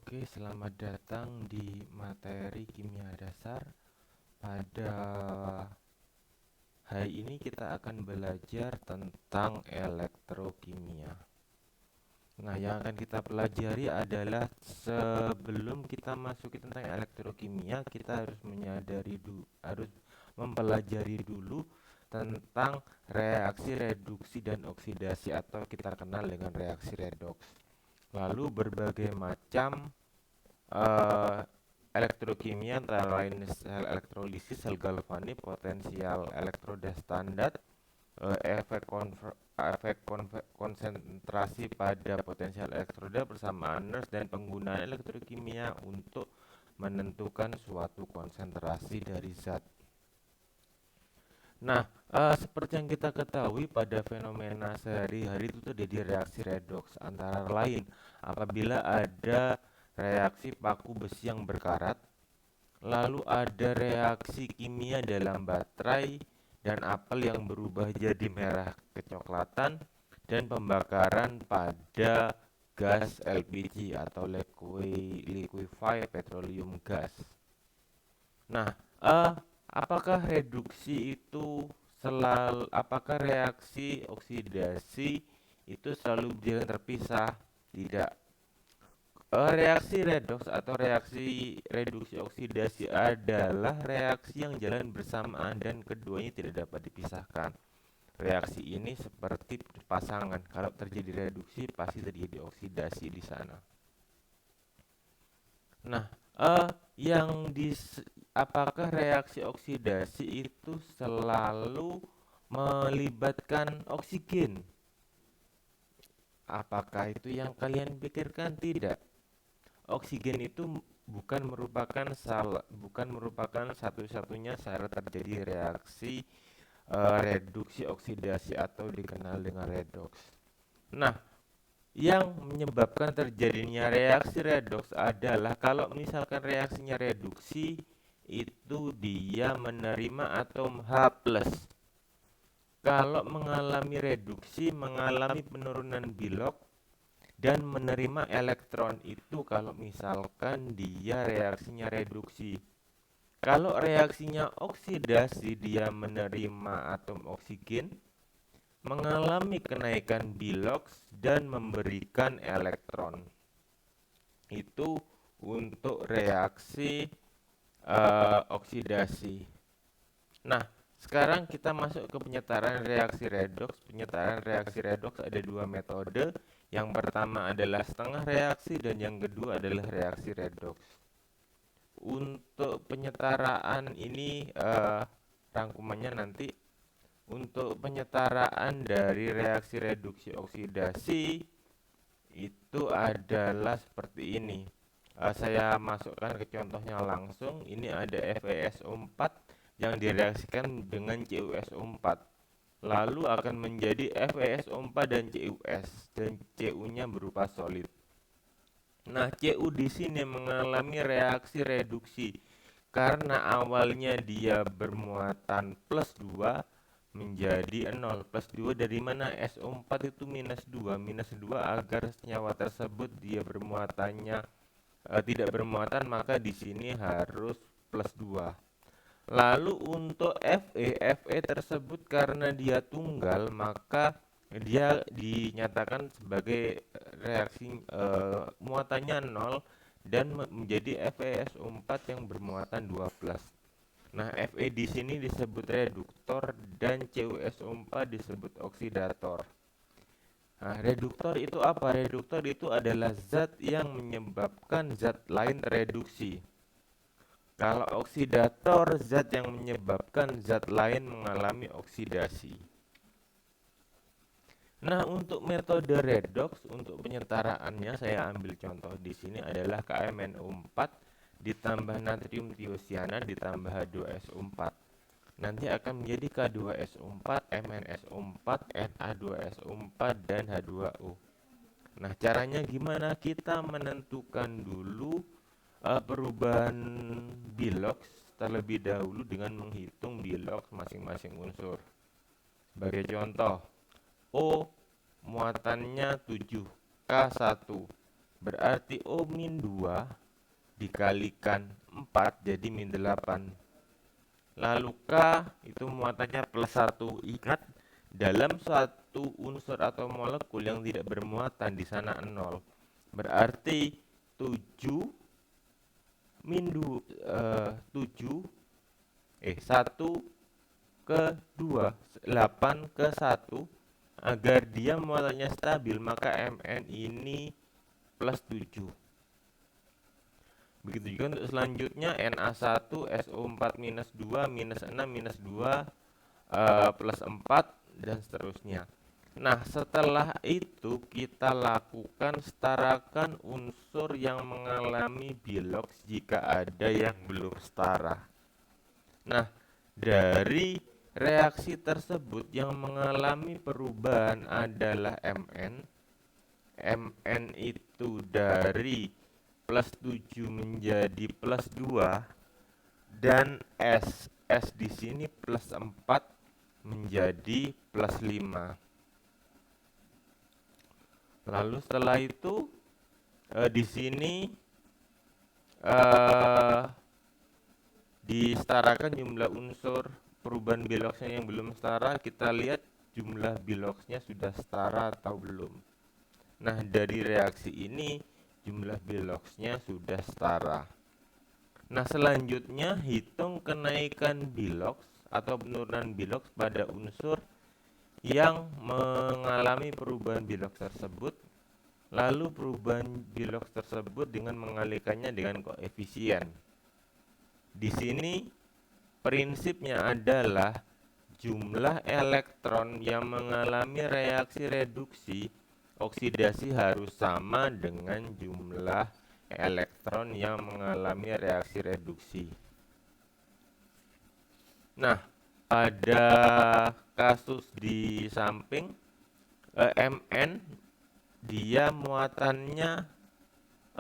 Oke, selamat datang di materi kimia dasar. Pada hari ini kita akan belajar tentang elektrokimia. Nah, yang akan kita pelajari adalah sebelum kita masuk tentang elektrokimia, kita harus mempelajari dulu tentang reaksi reduksi dan oksidasi atau kita kenal dengan reaksi redoks. Lalu berbagai macam eh, elektrokimia antara lain sel elektrolisis, sel galvanik, potensial elektroda standar, konsentrasi pada potensial elektroda bersama Nernst dan penggunaan elektrokimia untuk menentukan suatu konsentrasi dari zat. Nah, seperti yang kita ketahui pada fenomena sehari-hari itu terjadi reaksi redoks antara lain apabila ada reaksi paku besi yang berkarat, lalu ada reaksi kimia dalam baterai dan apel yang berubah jadi merah kecoklatan, dan pembakaran pada gas LPG atau liquefied petroleum gas. Nah, apakah apakah reaksi oksidasi itu selalu berjalan terpisah? Tidak. Reaksi redoks atau reaksi reduksi oksidasi adalah reaksi yang jalan bersamaan dan keduanya tidak dapat dipisahkan. Reaksi ini seperti pasangan. Kalau terjadi reduksi, pasti terjadi oksidasi di sana. Nah, eh, yang dis, apakah reaksi oksidasi itu selalu melibatkan oksigen? Apakah itu yang kalian pikirkan? Tidak. Oksigen itu bukan merupakan satu-satunya syarat terjadi reaksi reduksi oksidasi atau dikenal dengan redoks. Nah, yang menyebabkan terjadinya reaksi redoks adalah kalau misalkan reaksinya reduksi itu dia menerima atom H+. Kalau mengalami reduksi mengalami penurunan bilok dan menerima elektron itu kalau misalkan dia reaksinya reduksi. Kalau reaksinya oksidasi dia menerima atom oksigen, mengalami kenaikan biloks dan memberikan elektron. Itu untuk reaksi oksidasi. Nah, sekarang kita masuk ke penyetaraan reaksi redoks. Penyetaraan reaksi redoks ada dua metode. Yang pertama adalah setengah reaksi dan yang kedua adalah reaksi redoks. Untuk penyetaraan ini rangkumannya nanti. Untuk penyetaraan dari reaksi reduksi oksidasi itu adalah seperti ini. Saya masukkan ke contohnya langsung. Ini ada FeSO4 yang direaksikan dengan CuSO4. Lalu akan menjadi FeSO4 dan CuS, dan Cu-nya berupa solid. Nah, Cu di sini mengalami reaksi reduksi karena awalnya dia bermuatan plus 2 menjadi 0. Plus 2 dari mana? SO4 itu minus 2. Minus 2 agar senyawa tersebut dia bermuatannya tidak bermuatan, maka di sini harus plus 2. Lalu untuk Fe tersebut karena dia tunggal, maka dia dinyatakan sebagai reaksi muatannya 0 dan menjadi FeSO4 yang bermuatan 2+. Nah, Fe di sini disebut reduktor dan CuSO4 disebut oksidator. Nah, reduktor itu apa? Reduktor itu adalah zat yang menyebabkan zat lain reduksi. Kalau oksidator, zat yang menyebabkan zat lain mengalami oksidasi. Nah, untuk metode redoks, untuk penyetaraannya saya ambil contoh di sini adalah KMnO4 ditambah natrium tiosiana ditambah H2SO4. Nanti akan menjadi K2SO4, MnSO4, Na2SO4, dan H2O. Nah, caranya gimana? Kita menentukan dulu perubahan biloks terlebih dahulu dengan menghitung biloks masing-masing unsur. Sebagai contoh, O muatannya 7, K1. Berarti O min 2 dikalikan 4 jadi min 8. Lalu K itu muatannya plus 1. Ingat, dalam suatu unsur atau molekul yang tidak bermuatan di sana 0. Berarti 7 min 1 ke 2, 8 ke 1. Agar dia muatannya stabil, maka Mn ini plus 7. Begitu juga untuk selanjutnya, Na1 SO4 minus 2 minus 6 minus 2 plus 4 dan seterusnya. Nah, setelah itu kita lakukan setarakan unsur yang mengalami bilox jika ada yang belum setara. Nah, dari reaksi tersebut yang mengalami perubahan adalah Mn. Mn itu dari plus 7 menjadi plus 2, dan S di sini plus 4 menjadi plus 5. Lalu setelah itu di sini disetarakan jumlah unsur perubahan biloxnya yang belum setara. Kita lihat jumlah biloxnya sudah setara atau belum. Nah, dari reaksi ini jumlah biloxnya sudah setara. Nah, selanjutnya hitung kenaikan bilox atau penurunan bilox pada unsur yang mengalami perubahan bilox tersebut. Lalu perubahan bilox tersebut dengan mengalikannya dengan koefisien. Di sini prinsipnya adalah jumlah elektron yang mengalami reaksi reduksi oksidasi harus sama dengan jumlah elektron yang mengalami reaksi reduksi. Nah, pada kasus di samping Mn dia muatannya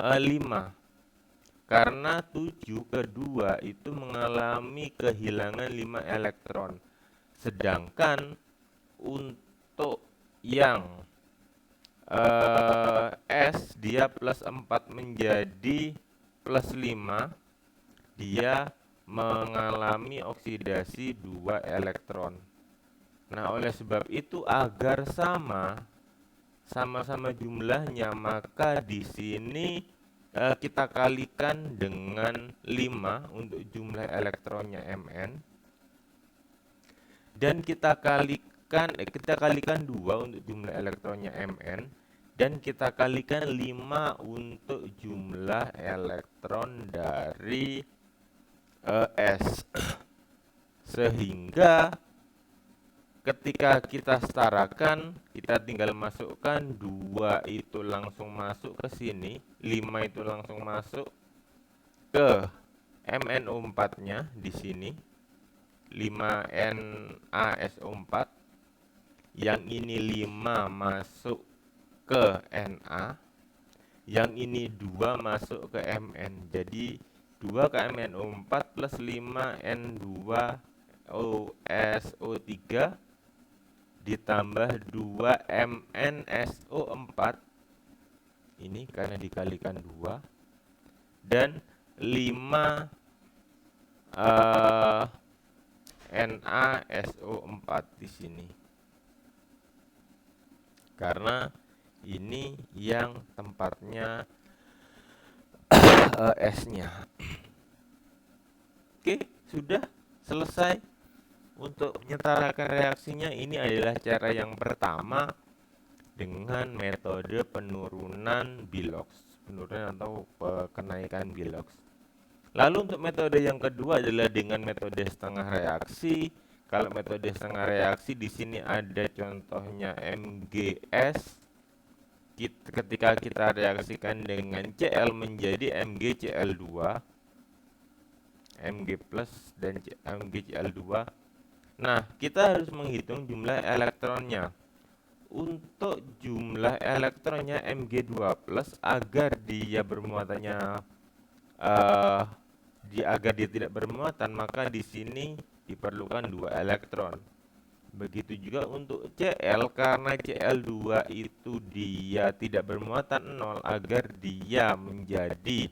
5 karena 7 ke 2 itu mengalami kehilangan 5 elektron. Sedangkan untuk yang S dia plus 4 menjadi plus 5, dia mengalami oksidasi 2 elektron. Nah, oleh sebab itu agar sama-sama jumlahnya, maka di sini kita kalikan dengan 5 untuk jumlah elektronnya Mn, dan kita kalikan 2 untuk jumlah elektronnya Mn, dan kita kalikan 5 untuk jumlah elektron dari S. Sehingga ketika kita setarakan, kita tinggal masukkan 2 itu langsung masuk ke sini, 5 itu langsung masuk ke MnO4-nya di sini, 5NaSO4. Yang ini 5 masuk ke Na, yang ini 2 masuk ke Mn. Jadi 2 ke MnO4 plus 5 N2OSO3 ditambah 2 MnSO4 ini karena dikalikan 2, dan 5 NaSO4 di sini karena ini yang tempatnya S-nya. Oke, sudah selesai untuk menyetarakan reaksinya. Ini adalah cara yang pertama dengan metode penurunan bilox, penurunan atau kenaikan bilox. Lalu untuk metode yang kedua adalah dengan metode setengah reaksi. Kalau metode setengah reaksi di sini ada contohnya MgS. Ketika kita reaksikan dengan Cl menjadi MgCl2, Mg plus dan MgCl2. Nah, kita harus menghitung jumlah elektronnya. Untuk jumlah elektronnya Mg2 plus, agar dia bermuatannya agar dia tidak bermuatan, maka di sini diperlukan 2 elektron. Begitu juga untuk Cl, karena Cl2 itu dia tidak bermuatan nol, agar dia menjadi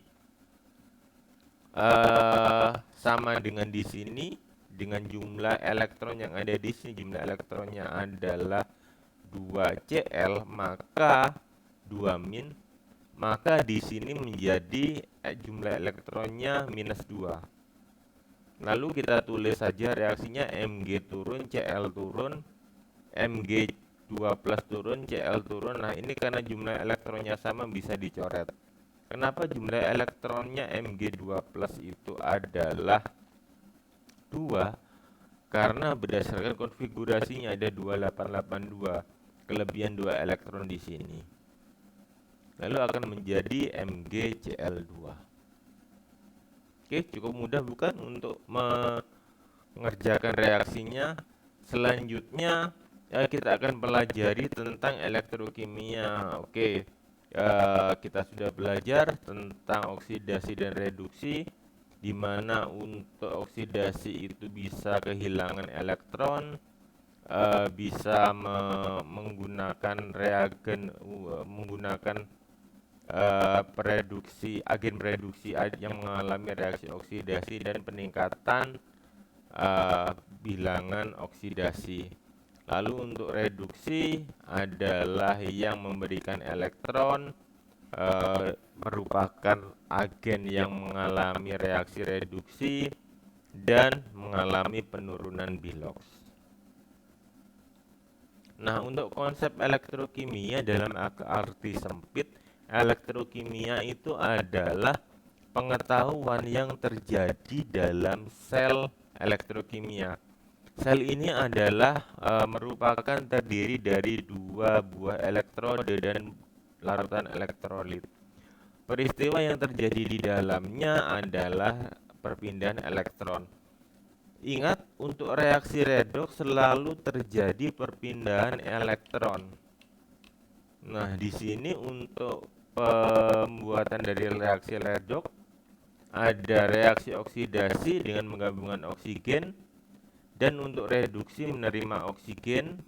sama dengan di sini, dengan jumlah elektron yang ada di sini, jumlah elektronnya adalah 2Cl, maka 2 min, maka di sini menjadi jumlah elektronnya minus 2. Lalu kita tulis saja reaksinya, Mg turun, Cl turun, Mg2 plus turun, Cl turun. Nah, ini karena jumlah elektronnya sama bisa dicoret. Kenapa jumlah elektronnya Mg2 plus itu adalah 2? Karena berdasarkan konfigurasinya ada 2882, kelebihan 2 elektron di sini. Lalu akan menjadi MgCl2. Oke, cukup mudah bukan untuk mengerjakan reaksinya. Selanjutnya kita akan pelajari tentang elektrokimia. Oke, kita sudah belajar tentang oksidasi dan reduksi, di mana untuk oksidasi itu bisa kehilangan elektron, bisa menggunakan reagen, menggunakan agen reduksi yang mengalami reaksi oksidasi dan peningkatan bilangan oksidasi. Lalu untuk reduksi adalah yang memberikan elektron, merupakan agen yang mengalami reaksi reduksi dan mengalami penurunan Bilox. Nah, untuk konsep elektrokimia dalam arti sempit, elektrokimia itu adalah pengetahuan yang terjadi dalam sel elektrokimia. Sel ini adalah merupakan terdiri dari 2 buah elektrode dan larutan elektrolit. Peristiwa yang terjadi di dalamnya adalah perpindahan elektron. Ingat, untuk reaksi redoks selalu terjadi perpindahan elektron. Nah, di sini untuk pembuatan dari reaksi redoks ada reaksi oksidasi dengan menggabungkan oksigen, dan untuk reduksi menerima oksigen.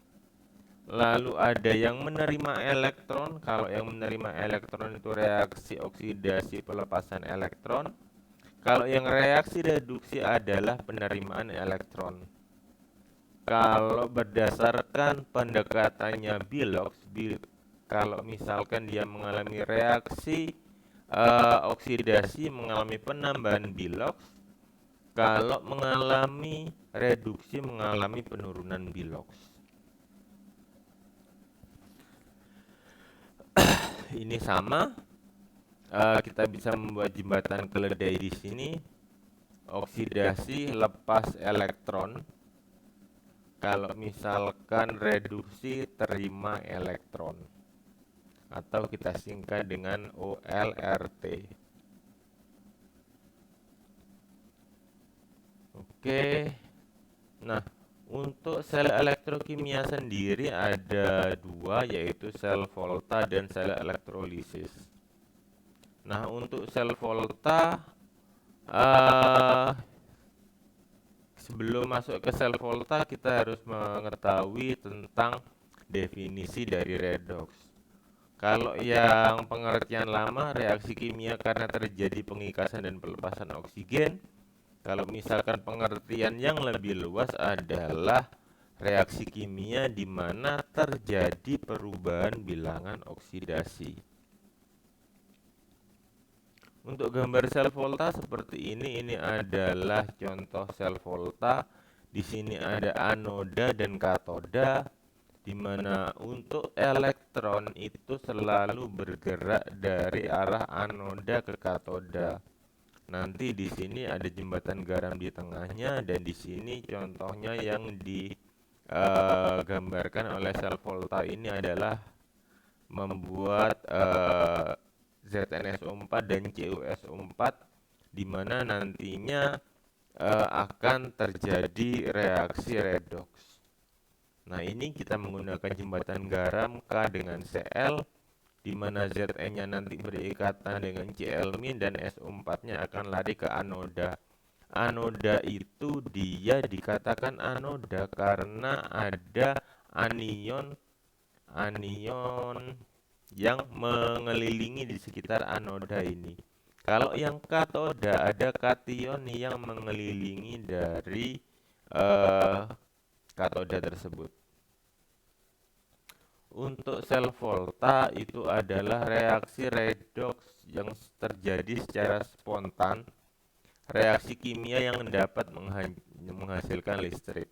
Lalu ada yang menerima elektron. Kalau yang menerima elektron itu reaksi oksidasi pelepasan elektron. Kalau yang reaksi reduksi adalah penerimaan elektron. Kalau berdasarkan pendekatannya Bilox, kalau misalkan dia mengalami reaksi oksidasi mengalami penambahan Bilox, kalau mengalami reduksi mengalami penurunan Bilox. Ini sama, kita bisa membuat jembatan keledai di sini. Oksidasi lepas elektron, kalau misalkan reduksi terima elektron, atau kita singkat dengan OLRT. Oke, nah untuk sel elektrokimia sendiri ada 2, yaitu sel volta dan sel elektrolisis. Nah, untuk sel volta, sebelum masuk ke sel volta kita harus mengetahui tentang definisi dari redoks. Kalau yang pengertian lama, reaksi kimia karena terjadi pengikasan dan pelepasan oksigen. Kalau misalkan pengertian yang lebih luas adalah reaksi kimia di mana terjadi perubahan bilangan oksidasi. Untuk gambar sel volta seperti ini adalah contoh sel volta. Di sini ada anoda dan katoda, di mana untuk elektron itu selalu bergerak dari arah anoda ke katoda. Nanti di sini ada jembatan garam di tengahnya, dan di sini contohnya yang digambarkan oleh sel volta ini adalah membuat ZnSO4 dan CuSO4, di mana nantinya akan terjadi reaksi redoks. Nah, ini kita menggunakan jembatan garam K dengan Cl, di mana Zn-nya nanti berikatan dengan Cl- dan SO4-nya akan lari ke anoda. Anoda itu dia dikatakan anoda karena ada anion yang mengelilingi di sekitar anoda ini. Kalau yang katoda ada kation yang mengelilingi dari katoda tersebut. Untuk sel volta itu adalah reaksi redox yang terjadi secara spontan, reaksi kimia yang dapat menghasilkan listrik.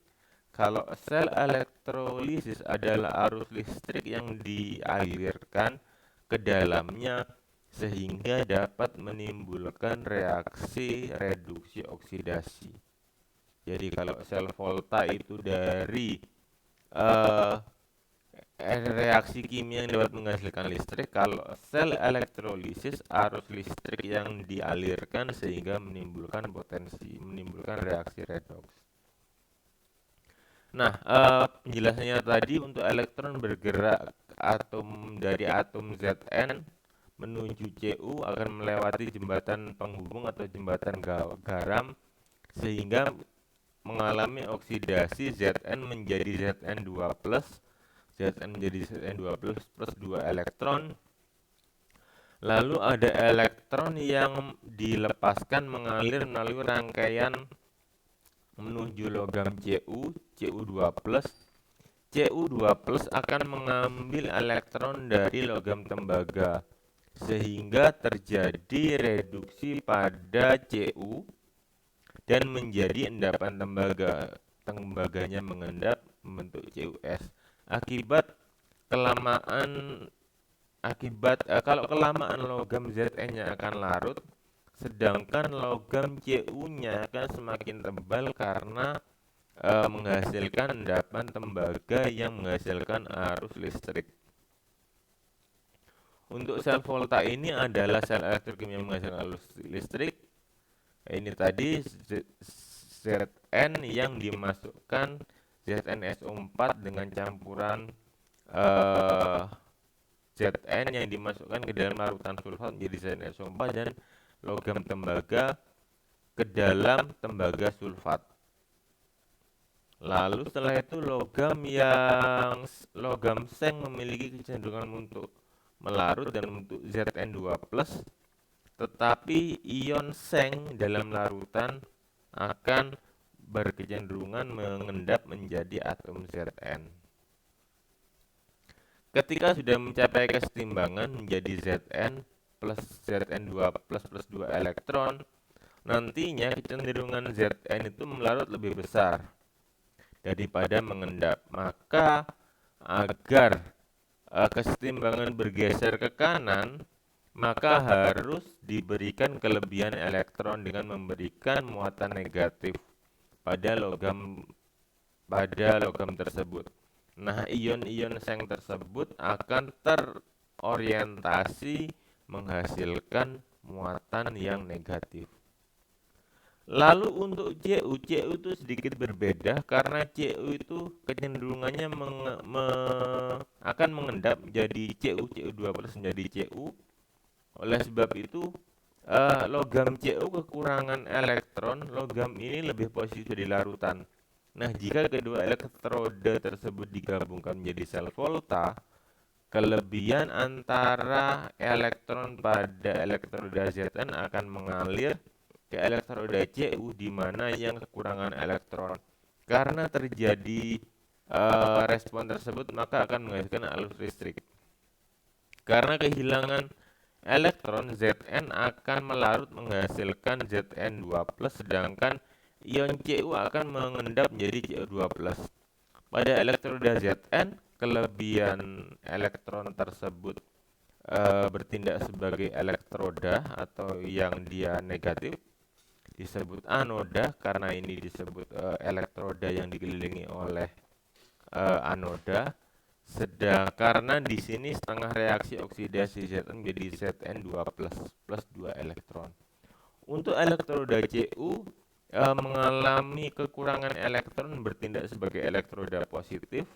Kalau sel elektrolisis adalah arus listrik yang dialirkan ke dalamnya sehingga dapat menimbulkan reaksi reduksi oksidasi. Jadi kalau sel volta itu dari reaksi kimia yang dapat menghasilkan listrik, kalau sel elektrolisis arus listrik yang dialirkan sehingga menimbulkan reaksi redox. Nah, penjelasannya tadi untuk elektron bergerak dari atom Zn menuju Cu akan melewati jembatan penghubung atau jembatan garam sehingga mengalami oksidasi Zn menjadi Zn2+, Zn menjadi Zn2+ plus 2 elektron. Lalu ada elektron yang dilepaskan mengalir melalui rangkaian menuju logam Cu2+. Cu2+ akan mengambil elektron dari logam tembaga sehingga terjadi reduksi pada Cu dan menjadi endapan tembaga. Tembaganya mengendap membentuk CuS. Kalau kelamaan logam Zn-nya akan larut, sedangkan logam Cu-nya akan semakin tebal karena menghasilkan endapan tembaga yang menghasilkan arus listrik. Untuk sel volta ini adalah sel elektrokimia yang menghasilkan arus listrik. Ini tadi Zn yang dimasukkan ZnSO4 dengan campuran Zn yang dimasukkan ke dalam larutan sulfat menjadi ZnSO4 dan logam tembaga ke dalam tembaga sulfat. Lalu setelah itu logam seng memiliki kecenderungan untuk melarut dan membentuk Zn2+, tetapi ion seng dalam larutan akan berkecenderungan mengendap menjadi atom Zn. Ketika sudah mencapai kesetimbangan menjadi Zn plus Zn2+ plus 2 elektron, nantinya kecenderungan Zn itu melarut lebih besar daripada mengendap. Maka agar kesetimbangan bergeser ke kanan, maka harus diberikan kelebihan elektron dengan memberikan muatan negatif pada logam tersebut. Nah, ion-ion seng tersebut akan terorientasi menghasilkan muatan yang negatif. Lalu untuk Cu itu sedikit berbeda karena Cu itu kecenderungannya akan mengendap menjadi Cu2+ menjadi Cu. Oleh sebab itu logam Cu kekurangan elektron, logam ini lebih positif di larutan. Nah, jika kedua elektroda tersebut digabungkan menjadi sel volta, kelebihan antara elektron pada elektroda Zn akan mengalir ke elektroda Cu di mana yang kekurangan elektron. Karena terjadi respon tersebut, maka akan menghasilkan arus listrik. Karena kehilangan elektron, Zn akan melarut menghasilkan Zn2+, sedangkan ion Cu akan mengendap menjadi Cu2+. Pada elektroda Zn, kelebihan elektron tersebut bertindak sebagai elektroda atau yang dia negatif disebut anoda karena ini disebut elektroda yang dikelilingi oleh anoda. Karena di sini setengah reaksi oksidasi Zn menjadi Zn2+ plus 2 elektron. Untuk elektroda Cu mengalami kekurangan elektron bertindak sebagai elektroda positif,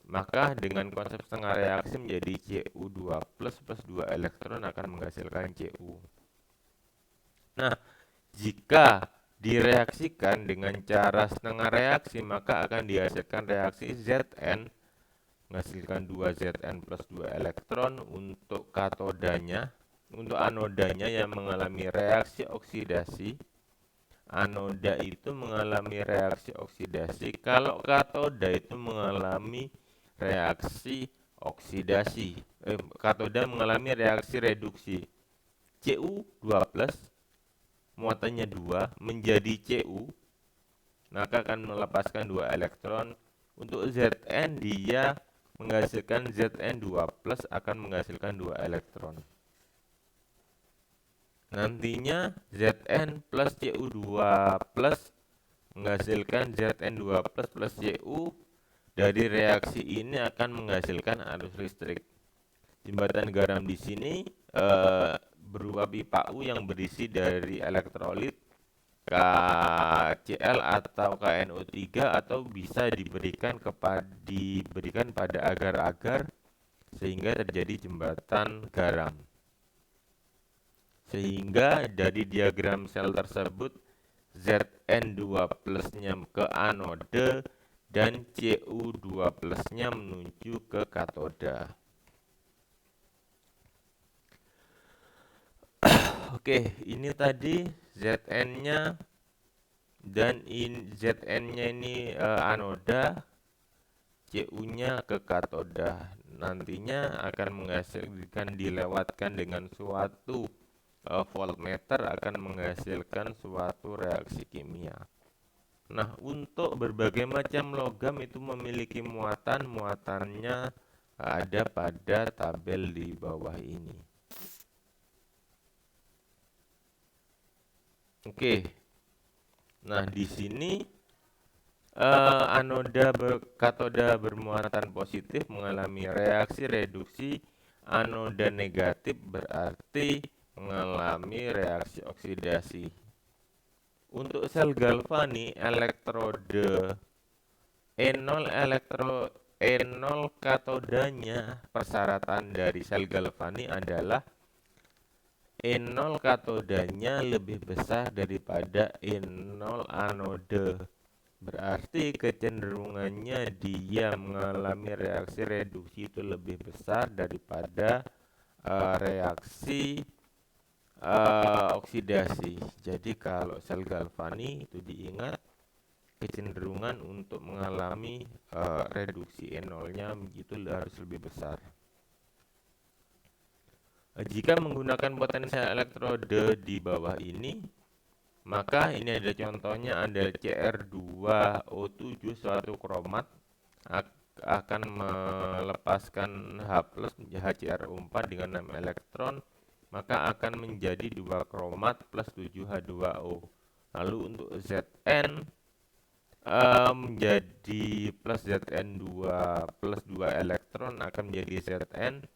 maka dengan konsep setengah reaksi menjadi Cu2+ plus 2 elektron akan menghasilkan Cu. Nah, jika direaksikan dengan cara setengah reaksi, maka akan dihasilkan reaksi Zn menghasilkan 2Zn plus 2 elektron untuk katodanya. Untuk anodanya yang mengalami reaksi oksidasi, anoda itu mengalami reaksi oksidasi, kalau katoda itu mengalami reaksi oksidasi. Katoda mengalami reaksi reduksi. Cu2+, muatannya 2, menjadi Cu, maka akan melepaskan 2 elektron. Untuk Zn dia menghasilkan Zn2+, akan menghasilkan 2 elektron. Nantinya Zn plus Cu2 plus menghasilkan Zn2 plus Cu. Dari reaksi ini akan menghasilkan arus listrik. Jembatan garam di sini berupa pipa U yang berisi dari elektrolit KCl atau KNO3, atau bisa diberikan pada agar-agar sehingga terjadi jembatan garam. Sehingga dari diagram sel tersebut Zn2 plusnya ke anode dan Cu2 plusnya menuju ke katoda. Oke, ini tadi Zn-nya, dan Zn-nya ini anoda, Cu-nya ke katoda. Nantinya akan menghasilkan, dilewatkan dengan suatu voltmeter, akan menghasilkan suatu reaksi kimia. Nah, untuk berbagai macam logam itu memiliki muatannya ada pada tabel di bawah ini. Oke. Nah, di sini katoda bermuatan positif mengalami reaksi reduksi, anoda negatif berarti mengalami reaksi oksidasi. Untuk sel galvani, elektrode E0 katodanya, persyaratan dari sel galvani adalah E0 katodanya lebih besar daripada E0 anode. Berarti kecenderungannya dia mengalami reaksi reduksi itu lebih besar daripada reaksi oksidasi. Jadi kalau sel galvani itu diingat kecenderungan untuk mengalami reduksi E0-nya begitu harus lebih besar. Jika menggunakan potensial elektrode di bawah ini, maka ini ada contohnya, ada Cr2O7, suatu kromat akan melepaskan H+ HCr4 dengan 6 elektron, maka akan menjadi 2 kromat plus 7 H2O. Lalu untuk Zn menjadi plus Zn2 plus 2 elektron akan menjadi Zn.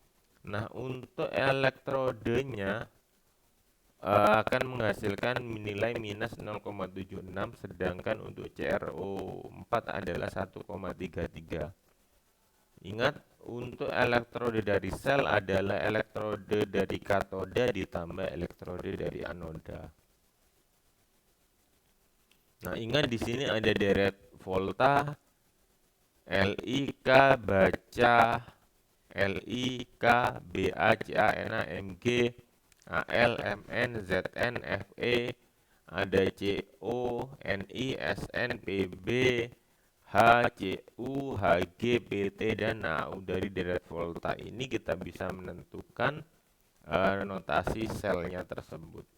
Nah, untuk elektrodenya akan menghasilkan nilai minus 0,76, sedangkan untuk CrO4 adalah 1,33. Ingat, untuk elektrode dari sel adalah elektrode dari katoda ditambah elektrode dari anoda. Nah, ingat di sini ada deret volta, LIK baca, LIK BA CA NA MG, AL MN ZN FE, ada CO NI SN PB, HCU HG PT dan AU. Dari deret volta ini kita bisa menentukan notasi selnya tersebut.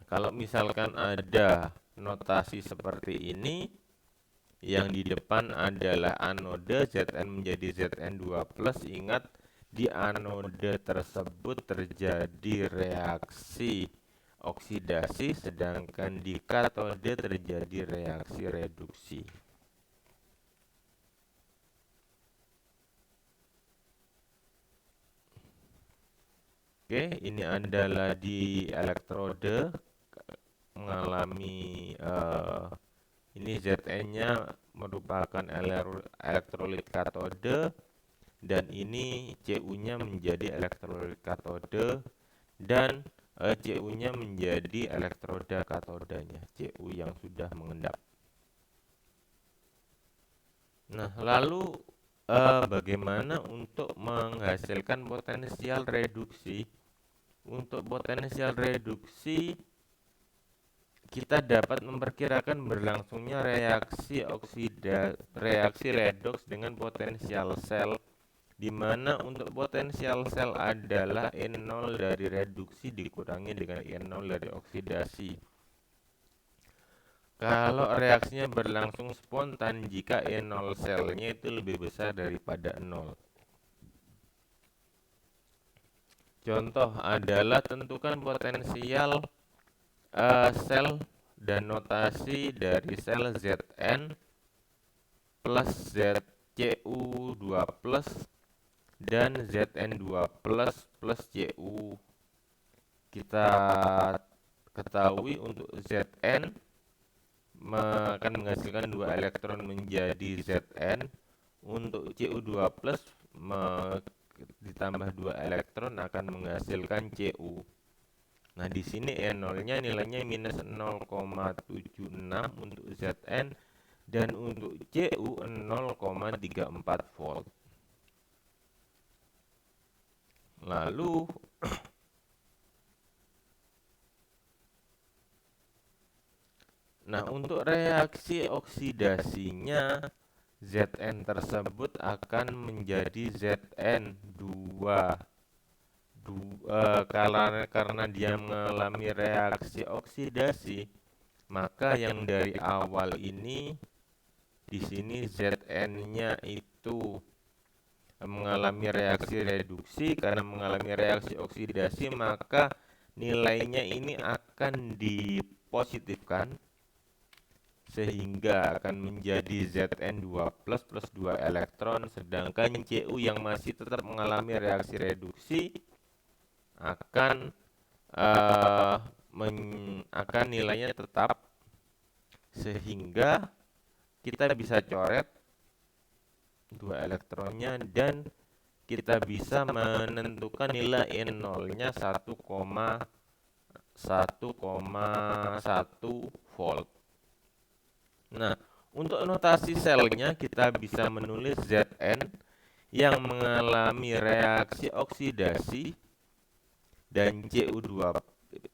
Kalau misalkan ada notasi seperti ini, yang di depan adalah anoda, Zn menjadi Zn2+, ingat di anoda tersebut terjadi reaksi oksidasi, sedangkan di katode terjadi reaksi reduksi. Oke, ini adalah di elektrode mengalami ini Zn-nya merupakan elektrolit katode, dan ini Cu-nya menjadi elektrolit katode, dan Cu-nya menjadi elektroda katodanya, Cu yang sudah mengendap. Nah, lalu bagaimana untuk menghasilkan potensial reduksi? Untuk potensial reduksi, kita dapat memperkirakan berlangsungnya reaksi redoks dengan potensial sel, di mana untuk potensial sel adalah N0 dari reduksi dikurangi dengan N0 dari oksidasi. Kalau reaksinya berlangsung spontan jika N0 selnya itu lebih besar daripada 0. Contoh adalah tentukan potensial sel dan notasi dari sel Zn plus ZCU2 plus dan Zn2 plus Cu. Kita ketahui untuk Zn akan menghasilkan 2 elektron menjadi Zn. Untuk Cu2 plus ditambah 2 elektron akan menghasilkan Cu. Nah, di sini N0-nya nilainya minus 0,76 untuk Zn dan untuk Cu 0,34 volt. Lalu nah, untuk reaksi oksidasinya Zn tersebut akan menjadi Zn2 karena dia mengalami reaksi oksidasi, maka yang dari awal ini di sini Zn-nya itu mengalami reaksi reduksi. Karena mengalami reaksi oksidasi, maka nilainya ini akan dipositifkan sehingga akan menjadi Zn2 plus 2 elektron, sedangkan Cu yang masih tetap mengalami reaksi reduksi akan nilainya tetap, sehingga kita bisa coret 2 elektronnya dan kita bisa menentukan nilai N0-nya 1,1 volt. Nah, untuk notasi selnya kita bisa menulis Zn yang mengalami reaksi oksidasi dan Cu2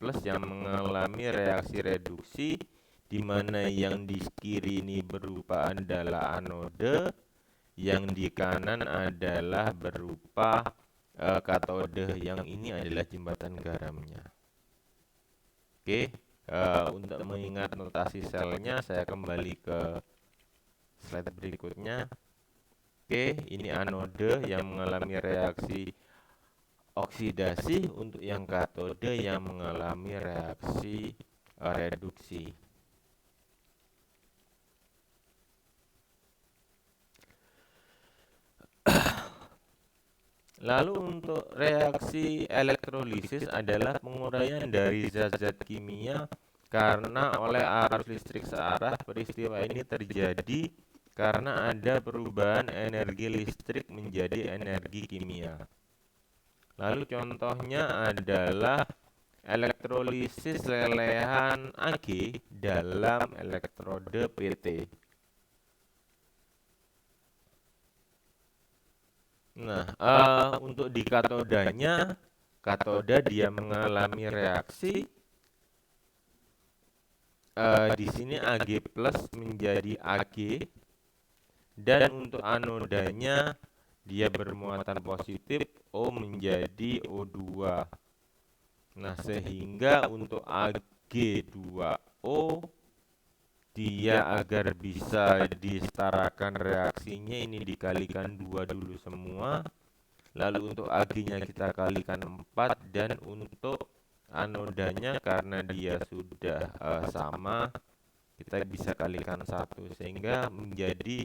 plus yang mengalami reaksi reduksi, di mana yang di kiri ini berupa adalah anode, yang di kanan adalah berupa katode, yang ini adalah jembatan garamnya. Oke, untuk mengingat notasi selnya saya kembali ke slide berikutnya. Oke, ini anode yang mengalami reaksi oksidasi, untuk yang katode yang mengalami reaksi reduksi. Lalu untuk reaksi elektrolisis adalah penguraian dari zat-zat kimia karena oleh arus listrik searah. Peristiwa ini terjadi karena ada perubahan energi listrik menjadi energi kimia. Lalu contohnya adalah elektrolisis lelehan Ag dalam elektrode PT. Nah, untuk di katodanya, katoda dia mengalami reaksi di sini Ag plus menjadi Ag, dan untuk anodanya dia bermuatan positif, O menjadi O2. Nah, sehingga untuk Ag2O dia agar bisa disetarakan reaksinya ini dikalikan 2 dulu semua. Lalu untuk Ag-nya kita kalikan 4, dan untuk anodanya karena dia sudah sama, kita bisa kalikan 1 sehingga menjadi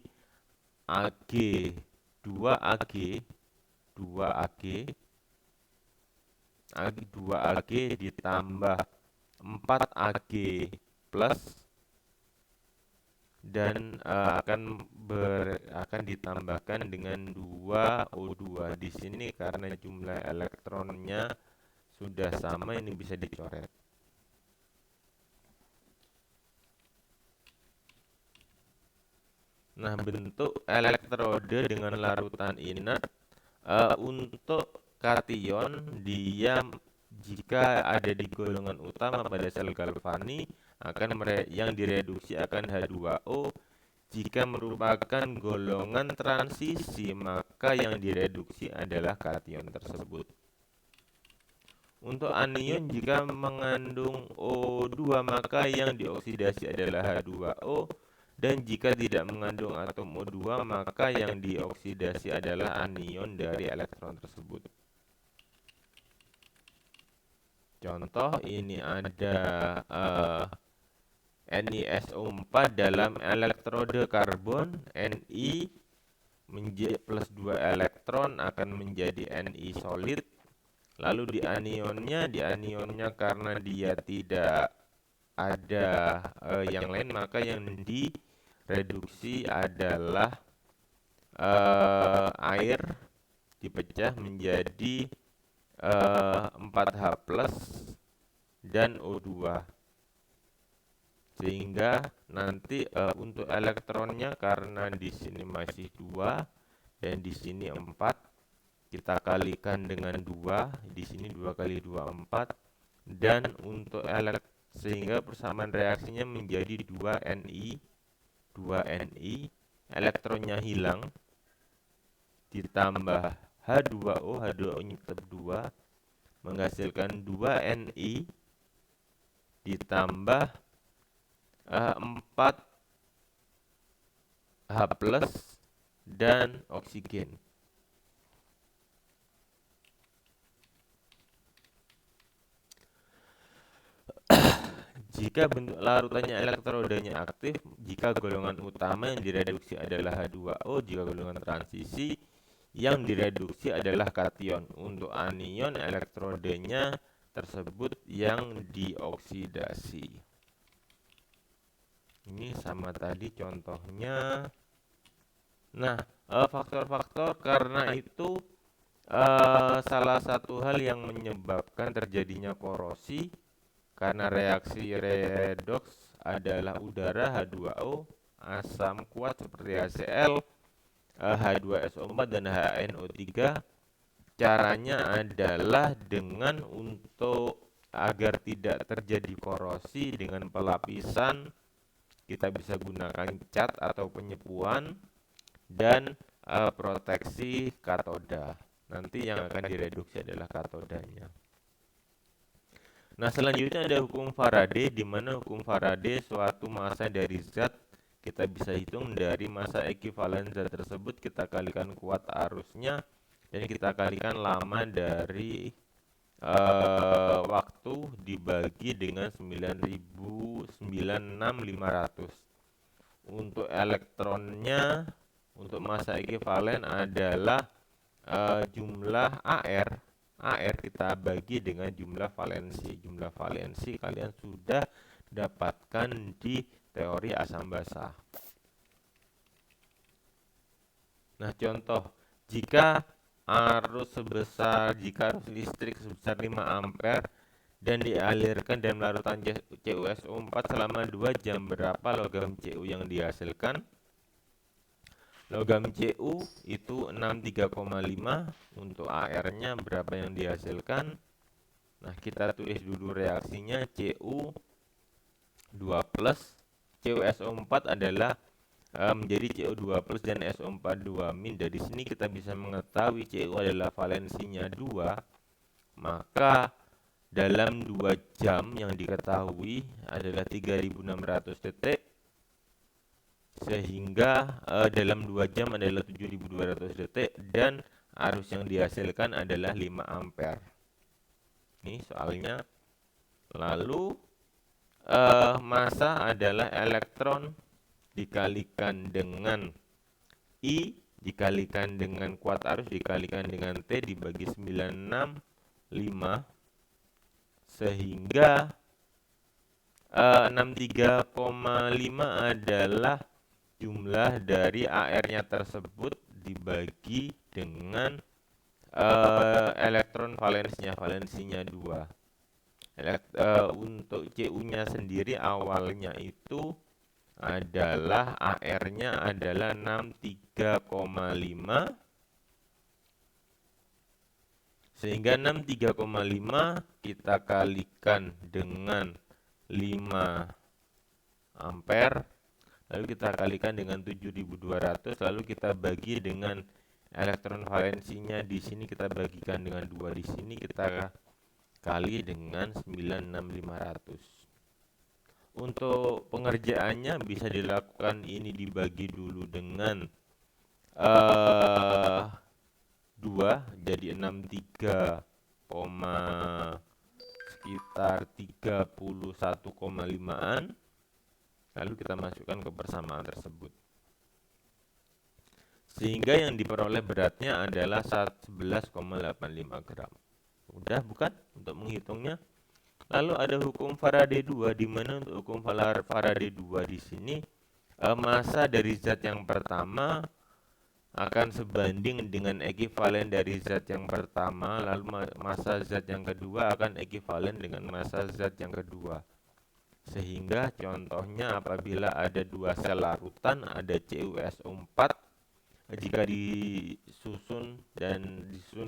Ag 2Ag 2Ag 2Ag ditambah 4Ag plus, dan akan ditambahkan dengan 2O2 di sini karena jumlah elektronnya sudah sama, ini bisa dicoret. Nah, bentuk elektrode dengan larutan inert untuk kation, dia jika ada di golongan utama pada sel galvani yang direduksi akan H2O. Jika merupakan golongan transisi, maka yang direduksi adalah kation tersebut. Untuk anion, jika mengandung O2, maka yang dioksidasi adalah H2O. Dan jika tidak mengandung atom O2, maka yang dioksidasi adalah anion dari elektron tersebut. Contoh, ini ada NiSO4 dalam elektrode karbon. Ni plus 2 elektron akan menjadi Ni solid. Lalu di anionnya karena dia tidak ada yang lain, maka yang direduksi adalah air dipecah menjadi 4H plus dan O2, sehingga nanti untuk elektronnya karena di sini masih 2 dan di sini 4, kita kalikan dengan 2, di sini 2 kali 2 4, dan untuk sehingga persamaan reaksinya menjadi 2Ni, elektronnya hilang, ditambah H2O nya tetap 2, menghasilkan 2Ni ditambah 4H plus dan oksigen. Jika bentuk larutannya elektrodenya aktif, jika golongan utama yang direduksi adalah H2O, jika golongan transisi yang direduksi adalah kation. Untuk anion, elektrodenya tersebut yang dioksidasi. Ini sama tadi contohnya. Nah, faktor-faktor karena itu salah satu hal yang menyebabkan terjadinya korosi karena reaksi redoks adalah udara, H2O, asam kuat seperti HCl, H2SO4 dan HNO3. Caranya adalah dengan agar tidak terjadi korosi dengan pelapisan, kita bisa gunakan cat atau penyepuan dan proteksi katoda. Nanti yang akan direduksi adalah katodanya. Nah, selanjutnya ada hukum Faraday, di mana hukum Faraday suatu massa dari zat kita bisa hitung dari massa ekivalen zat tersebut, kita kalikan kuat arusnya dan kita kalikan lama dari waktu dibagi dengan 9.96500. Untuk elektronnya, untuk massa ekivalen adalah jumlah AR kita bagi dengan jumlah valensi. Jumlah valensi kalian sudah dapatkan di teori asam basa. Nah, contoh, jika arus listrik sebesar 5 ampere dan dialirkan dalam larutan CuSO4 selama 2 jam, berapa logam Cu yang dihasilkan? Logam Cu itu 63,5. Untuk AR-nya berapa yang dihasilkan? Nah, kita tulis dulu reaksinya. Cu 2 plus, CuSO4 adalah menjadi CO2 plus dan SO4 2-. Dari sini kita bisa mengetahui Cu adalah valensinya 2, maka dalam 2 jam yang diketahui adalah 3600 detik, sehingga dalam 2 jam adalah 7200 detik dan arus yang dihasilkan adalah 5 ampere. Ini soalnya. Lalu massa adalah elektron dikalikan dengan I dikalikan dengan kuat arus dikalikan dengan T dibagi 965, sehingga 63,5 adalah jumlah dari AR-nya tersebut dibagi dengan elektron valensinya 2. Untuk Cu-nya sendiri awalnya itu adalah AR-nya adalah 63,5, sehingga 63,5 kita kalikan dengan 5 ampere, lalu kita kalikan dengan 7200, lalu kita bagi dengan elektron valensinya di sini, kita bagikan dengan 2 di sini, kita kali dengan 96500. Untuk pengerjaannya bisa dilakukan ini dibagi dulu dengan 2, jadi 63, sekitar 31,5an, lalu kita masukkan ke persamaan tersebut, sehingga yang diperoleh beratnya adalah 11,85 gram. Mudah bukan untuk menghitungnya? Lalu ada hukum Faraday 2, di mana untuk hukum Faraday 2 di sini massa dari zat yang pertama akan sebanding dengan ekivalen dari zat yang pertama, lalu massa zat yang kedua akan ekivalen dengan massa zat yang kedua. Sehingga contohnya apabila ada 2 sel larutan, ada CuSO4, jika disusun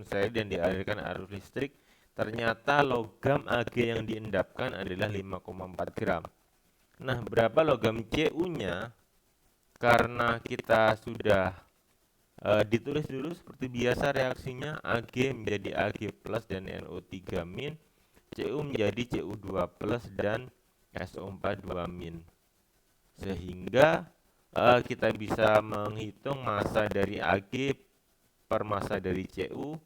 seri dan dialirkan arus listrik, ternyata logam Ag yang diendapkan adalah 5,4 gram. Nah, berapa logam Cu-nya? Karena kita sudah ditulis dulu seperti biasa reaksinya, Ag menjadi Ag plus dan NO3 min, Cu menjadi Cu2 plus dan SO4 2 min. Sehingga kita bisa menghitung massa dari Ag per massa dari Cu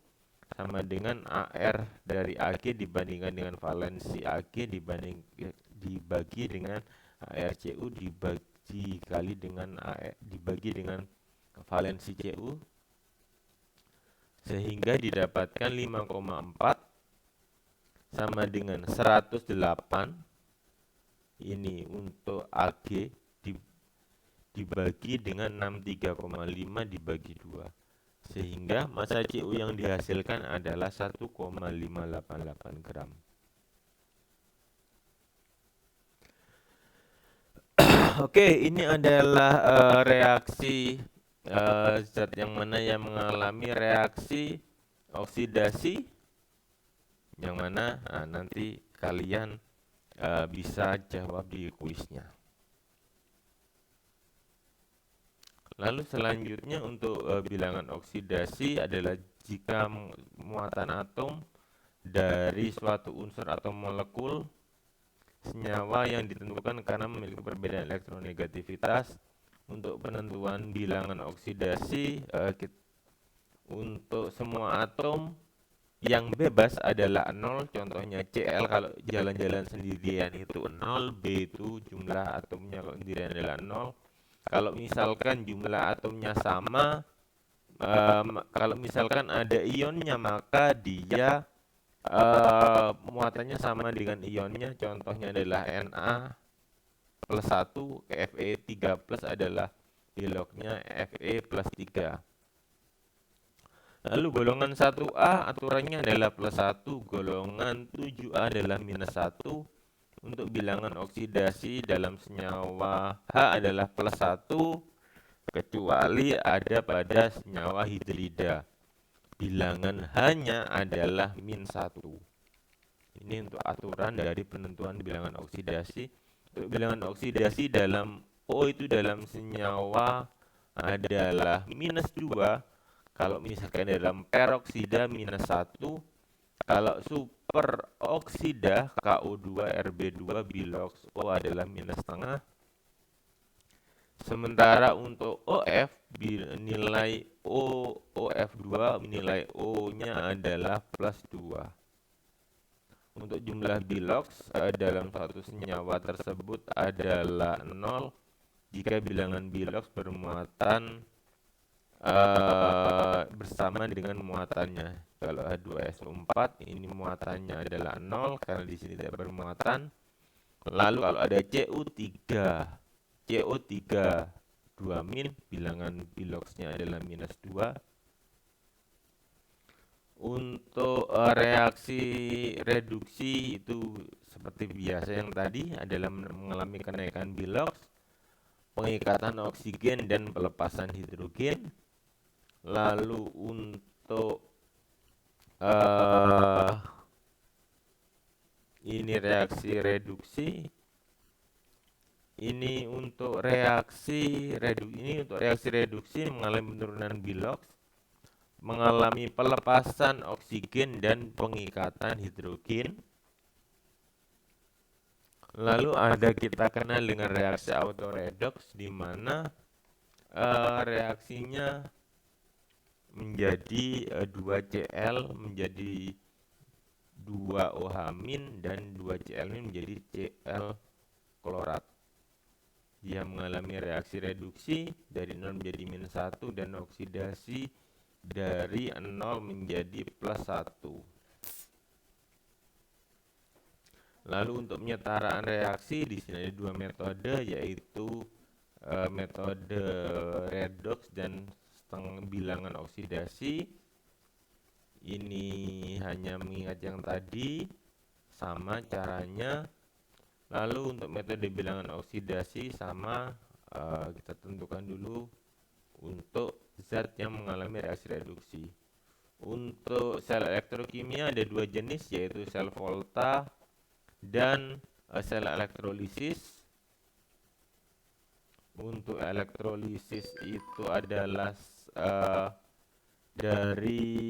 sama dengan AR dari Ag dibandingkan dengan valensi Ag dibagi dengan AR Cu dibagi dengan valensi Cu, sehingga didapatkan 5,4 sama dengan 108. Ini untuk Ag dibagi dengan 63,5 dibagi 2, sehingga massa Cu yang dihasilkan adalah 1,588 gram. Oke, ini adalah reaksi zat yang mana yang mengalami reaksi oksidasi, yang mana nanti kalian bisa jawab di kuisnya. Lalu selanjutnya untuk bilangan oksidasi adalah jika muatan atom dari suatu unsur atau molekul senyawa yang ditentukan karena memiliki perbedaan elektronegativitas. Untuk penentuan bilangan oksidasi, untuk semua atom yang bebas adalah 0, contohnya Cl kalau jalan-jalan sendirian itu 0, B itu jumlah atomnya kalau sendirian adalah 0. Kalau misalkan jumlah atomnya sama, kalau misalkan ada ionnya, maka dia muatannya sama dengan ionnya, contohnya adalah Na plus 1, Fe3 plus adalah biloknya Fe plus 3. Lalu golongan 1A aturannya adalah plus 1, golongan 7A adalah minus 1. Untuk bilangan oksidasi dalam senyawa H adalah plus 1, kecuali ada pada senyawa hidrida. Bilangan H-nya adalah min 1. Ini untuk aturan dari penentuan bilangan oksidasi. Untuk bilangan oksidasi dalam O itu dalam senyawa adalah minus 2. Kalau misalkan dalam peroksida minus 1. Kalau superoksida KO2 RB2 bilox O adalah minus setengah. Sementara untuk OF nilai OF2 nilai O-nya adalah plus 2. Untuk jumlah bilox dalam suatu senyawa tersebut adalah 0 jika bilangan bilox bermuatan bersama dengan muatannya. Kalau H2SO4 ini muatannya adalah 0 karena di sini tidak bermuatan. Lalu kalau ada CO3 2 min, bilangan biloxnya adalah minus 2. Untuk reaksi reduksi itu seperti biasa yang tadi adalah mengalami kenaikan bilox, pengikatan oksigen dan pelepasan hidrogen. Lalu untuk ini reaksi reduksi, ini untuk reaksi reduksi mengalami penurunan bilox, mengalami pelepasan oksigen dan pengikatan hidrogen. Lalu ada kita kenal dengan reaksi autoredox, di mana reaksinya menjadi 2Cl menjadi 2OH- dan 2Cl ini menjadi Cl klorat. Dia mengalami reaksi reduksi dari 0 menjadi -1 dan oksidasi dari 0 menjadi +1. Lalu untuk penyetaraan reaksi di sini ada dua metode, yaitu metode redox dan setengah bilangan oksidasi. Ini hanya mengingat yang tadi, sama caranya. Lalu untuk metode bilangan oksidasi sama, kita tentukan dulu untuk zat yang mengalami reaksi reduksi. Untuk sel elektrokimia ada dua jenis, yaitu sel Volta dan sel elektrolisis. Untuk elektrolisis itu adalah dari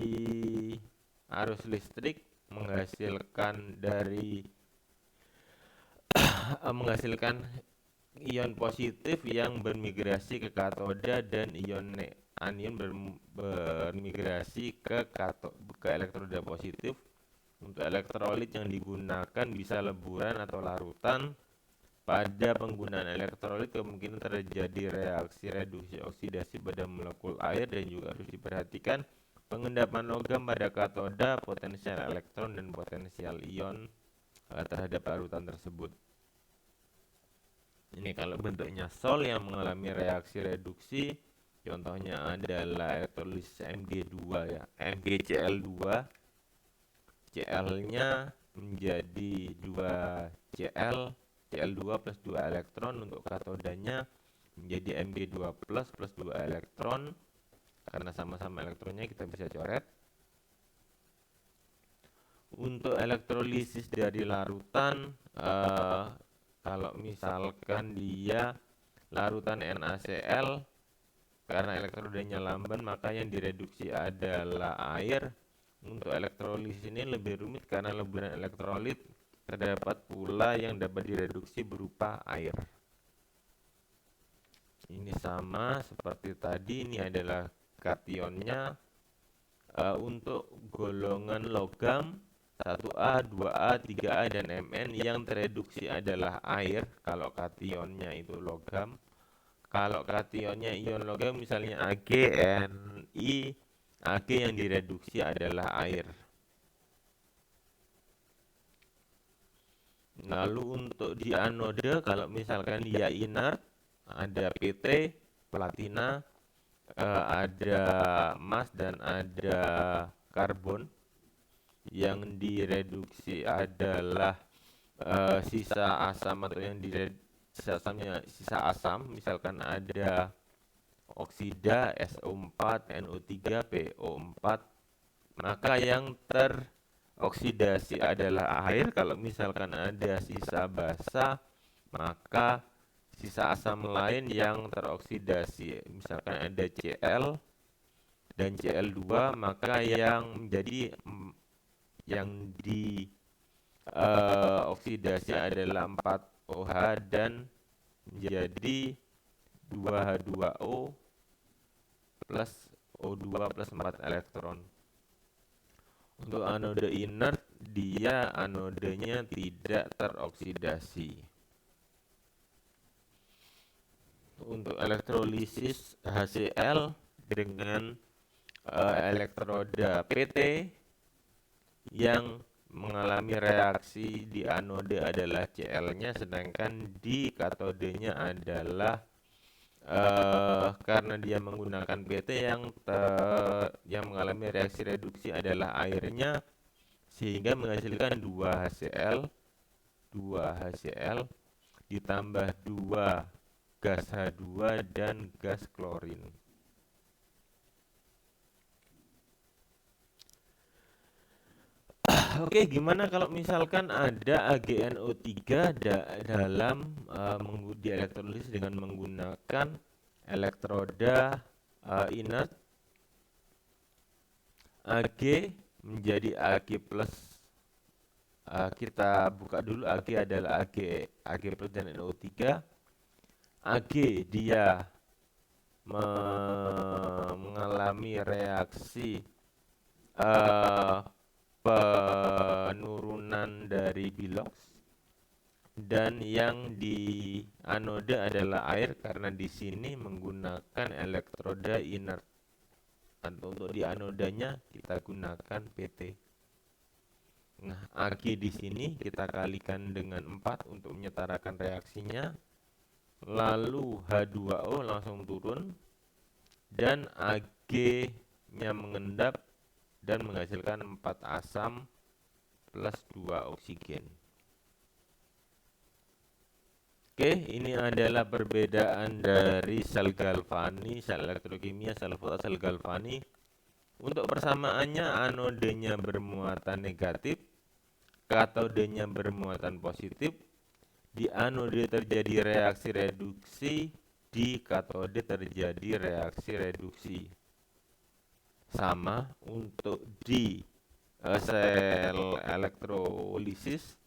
arus listrik menghasilkan ion positif yang bermigrasi ke katoda dan anion bermigrasi ke elektroda positif. Untuk elektrolit yang digunakan bisa leburan atau larutan. Pada penggunaan elektrolit kemungkinan terjadi reaksi reduksi oksidasi pada molekul air, dan juga harus diperhatikan pengendapan logam pada katoda, potensial elektron dan potensial ion terhadap larutan tersebut. Ini kalau bentuknya sol yang mengalami reaksi reduksi, contohnya adalah elektrolisis Mg2 ya, MgCl2. Cl-nya menjadi 2Cl, Cl2 plus 2 elektron. Untuk katodanya menjadi Mg2 plus 2 elektron. Karena sama-sama elektronnya kita bisa coret. Untuk elektrolisis dari larutan, kalau misalkan dia larutan NaCl, karena elektrodanya lamban, maka yang direduksi adalah air. Untuk elektrolisis ini lebih rumit karena leburan elektrolit, terdapat pula yang dapat direduksi berupa air. Ini sama seperti tadi, ini adalah kationnya. Untuk golongan logam 1A, 2A, 3A, dan Mn yang tereduksi adalah air kalau kationnya itu logam. Kalau kationnya ion logam misalnya Ag, Ni, Ag yang direduksi adalah air. Lalu untuk di anode, kalau misalkan dia inert, ada Pt, platina, ada emas dan ada karbon. Yang direduksi adalah sisa asam, atau yang sisa asam, misalkan ada oksida SO4, NO3, PO4, maka yang teroksidasi adalah air. Kalau misalkan ada sisa basa, maka sisa asam lain yang teroksidasi, misalkan ada Cl dan Cl2, maka yang di oksidasi adalah 4OH dan menjadi 2H2O plus O2 plus 4 elektron. Untuk anode inert, dia anodenya tidak teroksidasi. Untuk elektrolisis HCl dengan elektroda PT, yang mengalami reaksi di anode adalah Cl-nya, sedangkan di katodenya adalah karena dia menggunakan PT yang mengalami reaksi reduksi adalah airnya, sehingga menghasilkan 2HCl ditambah 2 gas H2 dan gas klorin. Oke, gimana kalau misalkan ada AgNO3 dalam di elektrolisis dengan menggunakan elektroda inert. Ag menjadi Ag plus. Kita buka dulu. Ag adalah Ag plus dan NO3. Ag dia mengalami reaksi penurunan dari bilox, dan yang di anoda adalah air karena di sini menggunakan elektroda inert. Untuk di anodanya kita gunakan PT. Nah, Ag di sini kita kalikan dengan 4 untuk menyetarakan reaksinya. Lalu H2O langsung turun dan Ag-nya mengendap dan menghasilkan 4 asam plus 2 oksigen. Oke, ini adalah perbedaan dari sel galvani, sel elektrokimia, sel foto, sel galvani. Untuk persamaannya, anodenya bermuatan negatif, katodenya bermuatan positif. Di anode terjadi reaksi reduksi, di katode terjadi reaksi reduksi. Sama untuk di sel elektrolisis,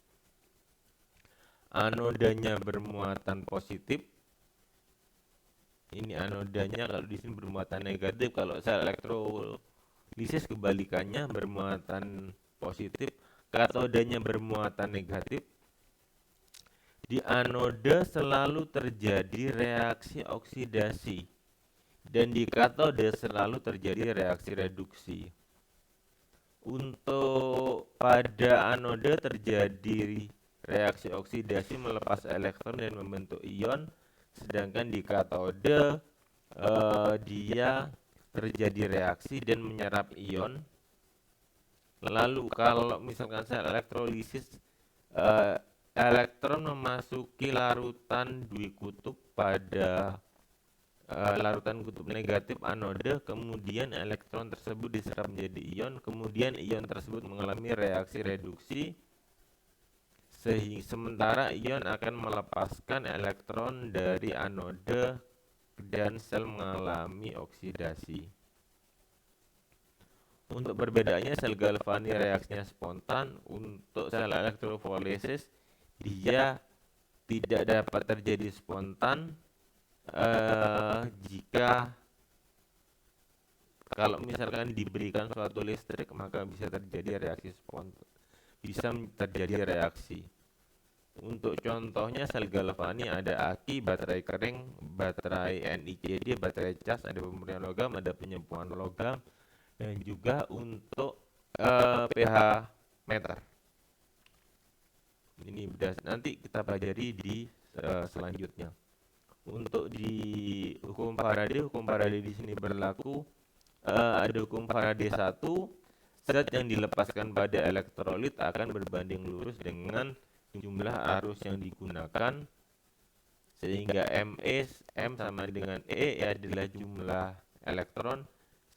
anodanya bermuatan positif. Ini anodanya, kalau di sini bermuatan negatif. Kalau sel elektrolisis kebalikannya, bermuatan positif, katodenya bermuatan negatif. Di anoda selalu terjadi reaksi oksidasi dan di katode selalu terjadi reaksi reduksi. Untuk pada anoda terjadi reaksi oksidasi melepas elektron dan membentuk ion, sedangkan di katode dia terjadi reaksi dan menyerap ion. Lalu kalau misalkan sel elektrolisis, elektron memasuki larutan dwikutub pada larutan kutub negatif anoda, kemudian elektron tersebut diserap menjadi ion, kemudian ion tersebut mengalami reaksi reduksi, sementara ion akan melepaskan elektron dari anoda dan sel mengalami oksidasi. Untuk perbedaannya, sel galvani reaksinya spontan. Untuk sel elektroforesis dia tidak dapat terjadi spontan. Jika kalau misalkan diberikan suatu listrik, maka bisa terjadi reaksi spontan, bisa terjadi reaksi. Untuk contohnya sel galvani ada aki, baterai kering, baterai NiCd, baterai cas, ada pemurnian logam, ada penyempuan logam, dan juga untuk pH meter. Ini nanti kita pelajari di selanjutnya. Untuk di hukum Faraday di sini berlaku, ada hukum Faraday 1, zat yang dilepaskan pada elektrolit akan berbanding lurus dengan jumlah arus yang digunakan, sehingga M sama dengan E adalah jumlah elektron,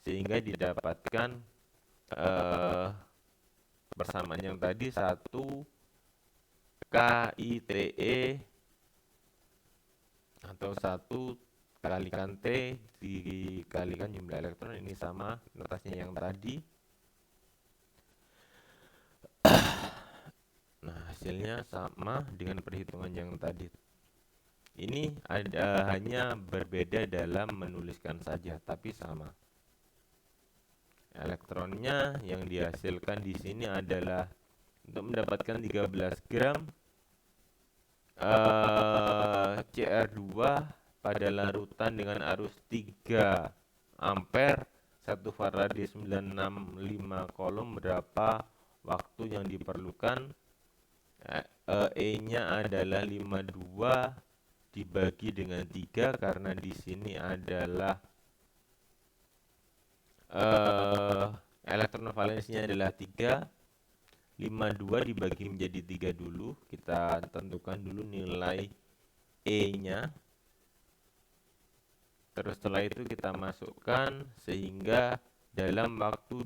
sehingga didapatkan persamaan yang tadi 1 KITE atau 1 kalikan T dikalikan jumlah elektron, ini sama notasinya yang tadi. Nah, hasilnya sama dengan perhitungan yang tadi. Ini hanya berbeda dalam menuliskan saja, tapi sama. Elektronnya yang dihasilkan di sini adalah untuk mendapatkan 13 gram Cr2 pada larutan dengan arus 3 ampere, 1 Faraday 965 kolom, berapa waktu yang diperlukan? E-nya adalah 52 dibagi dengan 3 karena di sini adalah elektron valensinya adalah 3. 52 dibagi menjadi 3 dulu. Kita tentukan dulu nilai E-nya. Terus setelah itu kita masukkan sehingga dalam waktu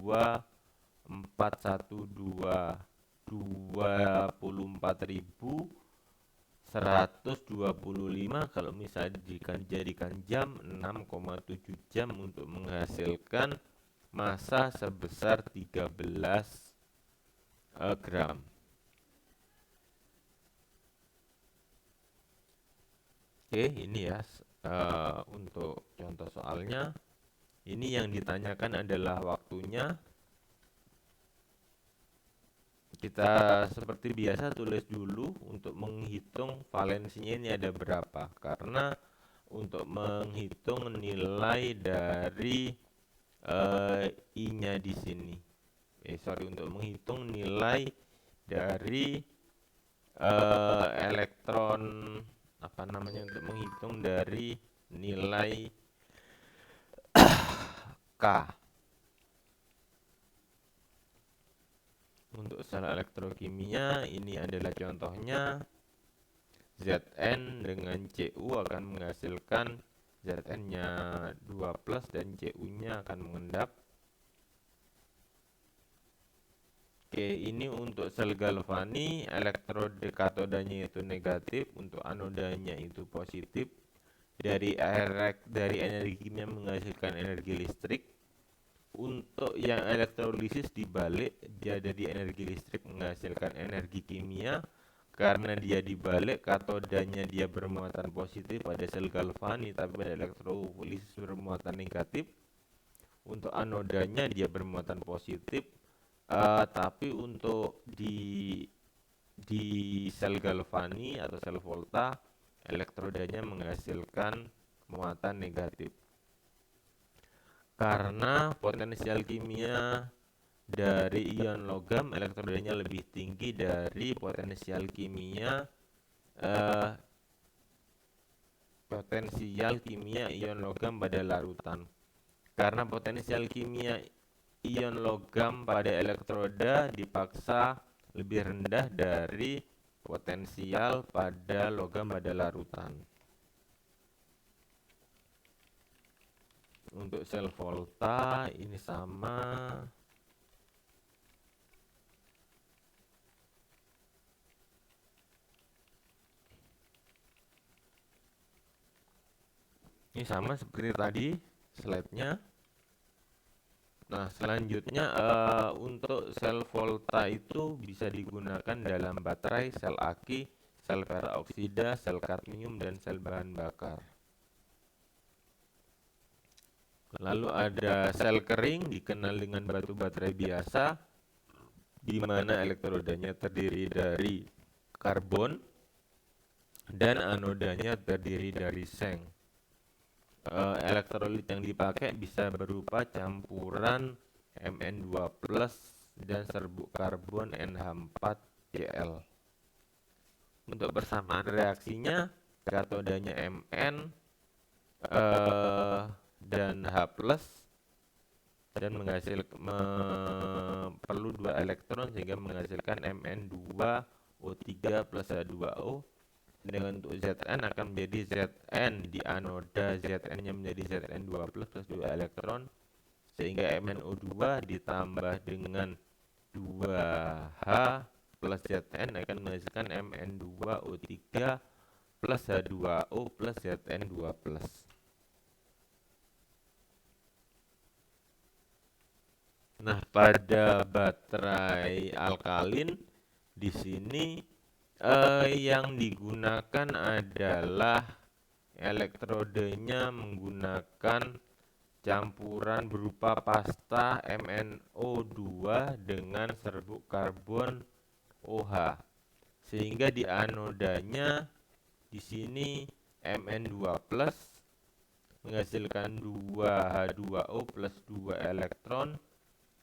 24.125 kalau misalnya dijadikan jam 6,7 jam untuk menghasilkan massa sebesar 13 gram. Oke, ini ya untuk contoh soalnya. Ini yang ditanyakan adalah waktunya. Kita seperti biasa tulis dulu untuk menghitung valensinya ini ada berapa. Karena untuk menghitung nilai dari I-nya di sini. Untuk menghitung nilai dari elektron untuk menghitung dari nilai K. Untuk sel elektrokimia ini adalah contohnya. Zn dengan Cu akan menghasilkan Zn-nya 2+ dan Cu-nya akan mengendap. Oke, ini untuk sel galvani, elektrode katodanya itu negatif, untuk anodanya itu positif. Dari energi kimia menghasilkan energi listrik. Untuk yang elektrolisis dibalik, dia dari energi listrik menghasilkan energi kimia. Karena dia dibalik, katodanya dia bermuatan positif pada sel galvani, tapi pada elektrolisis bermuatan negatif. Untuk anodanya dia bermuatan positif, tapi untuk di sel galvani atau sel volta, elektrodanya menghasilkan muatan negatif. Karena potensial kimia dari ion logam, elektrodanya lebih tinggi dari potensial kimia ion logam pada larutan. Karena potensial kimia ion logam pada elektroda dipaksa lebih rendah dari potensial pada logam pada larutan. Untuk sel volta ini sama. Ini sama seperti tadi slide-nya. Nah, selanjutnya untuk sel volta itu bisa digunakan dalam baterai, sel aki, sel peroksida, sel kadmium, dan sel bahan bakar. Lalu ada sel kering, dikenal dengan batu baterai biasa, di mana elektrodanya terdiri dari karbon dan anodanya terdiri dari seng. Elektrolit yang dipakai bisa berupa campuran Mn2+ dan serbuk karbon NH4Cl. Untuk persamaan reaksinya, katodanya Mn dan H+ dan perlu 2 elektron sehingga menghasilkan Mn2O3 plus H2O. Dengan untuk Zn akan menjadi Zn di anoda, Zn-nya menjadi Zn2+ plus 2 elektron, sehingga MnO2 ditambah dengan 2H plus Zn akan menghasilkan Mn2O3 plus H2O plus Zn2+. Nah, pada baterai alkalin di sini yang digunakan adalah elektrodenya menggunakan campuran berupa pasta MnO2 dengan serbuk karbon OH, sehingga di anodanya di sini Mn2+ menghasilkan 2H2O plus 2 elektron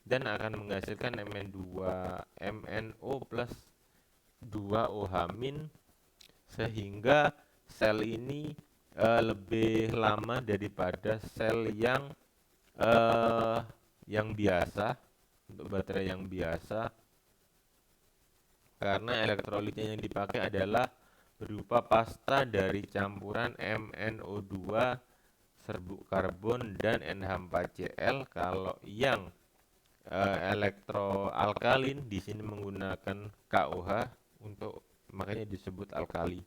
dan akan menghasilkan MnO plus 2OH-, sehingga sel ini lebih lama daripada sel yang biasa, untuk baterai yang biasa, karena elektrolitnya yang dipakai adalah berupa pasta dari campuran MnO2, serbuk karbon, dan NH4Cl. Kalau yang elektroalkalin di sini menggunakan KOH, untuk makanya disebut alkali.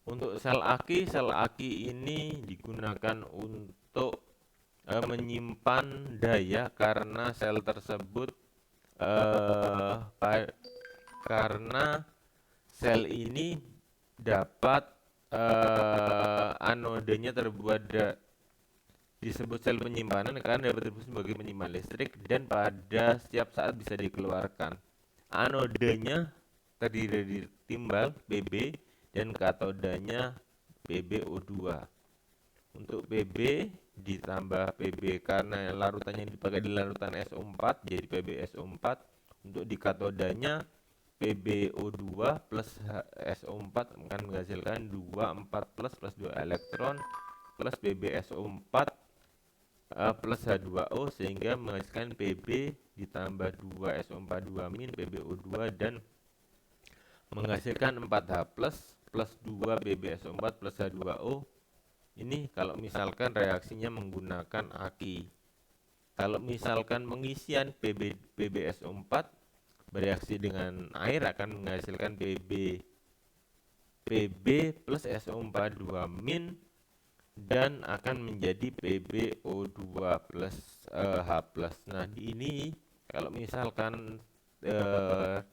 Untuk sel aki ini digunakan untuk menyimpan daya karena sel tersebut karena sel ini dapat anodenya disebut sel penyimpanan karena dapat berfungsi sebagai penyimpan listrik dan pada setiap saat bisa dikeluarkan. Anodenya terdiri dari timbal Pb dan katodanya PbO2. Untuk Pb ditambah Pb karena larutannya dipakai di larutan SO4 jadi PbSO4. Untuk di katodanya PbO2 plus SO4 akan menghasilkan 24 plus 2 elektron plus PbSO4 plus H2O sehingga menghasilkan Pb ditambah 2 SO4 2 min PbO2 dan menghasilkan 4H plus 2 PbSO4 plus H2O. Ini kalau misalkan reaksinya menggunakan aki. Kalau misalkan pengisian PbSO4 bereaksi dengan air akan menghasilkan Pb plus SO4 2 min dan akan menjadi PbO2 plus H+. Nah, ini kalau misalkan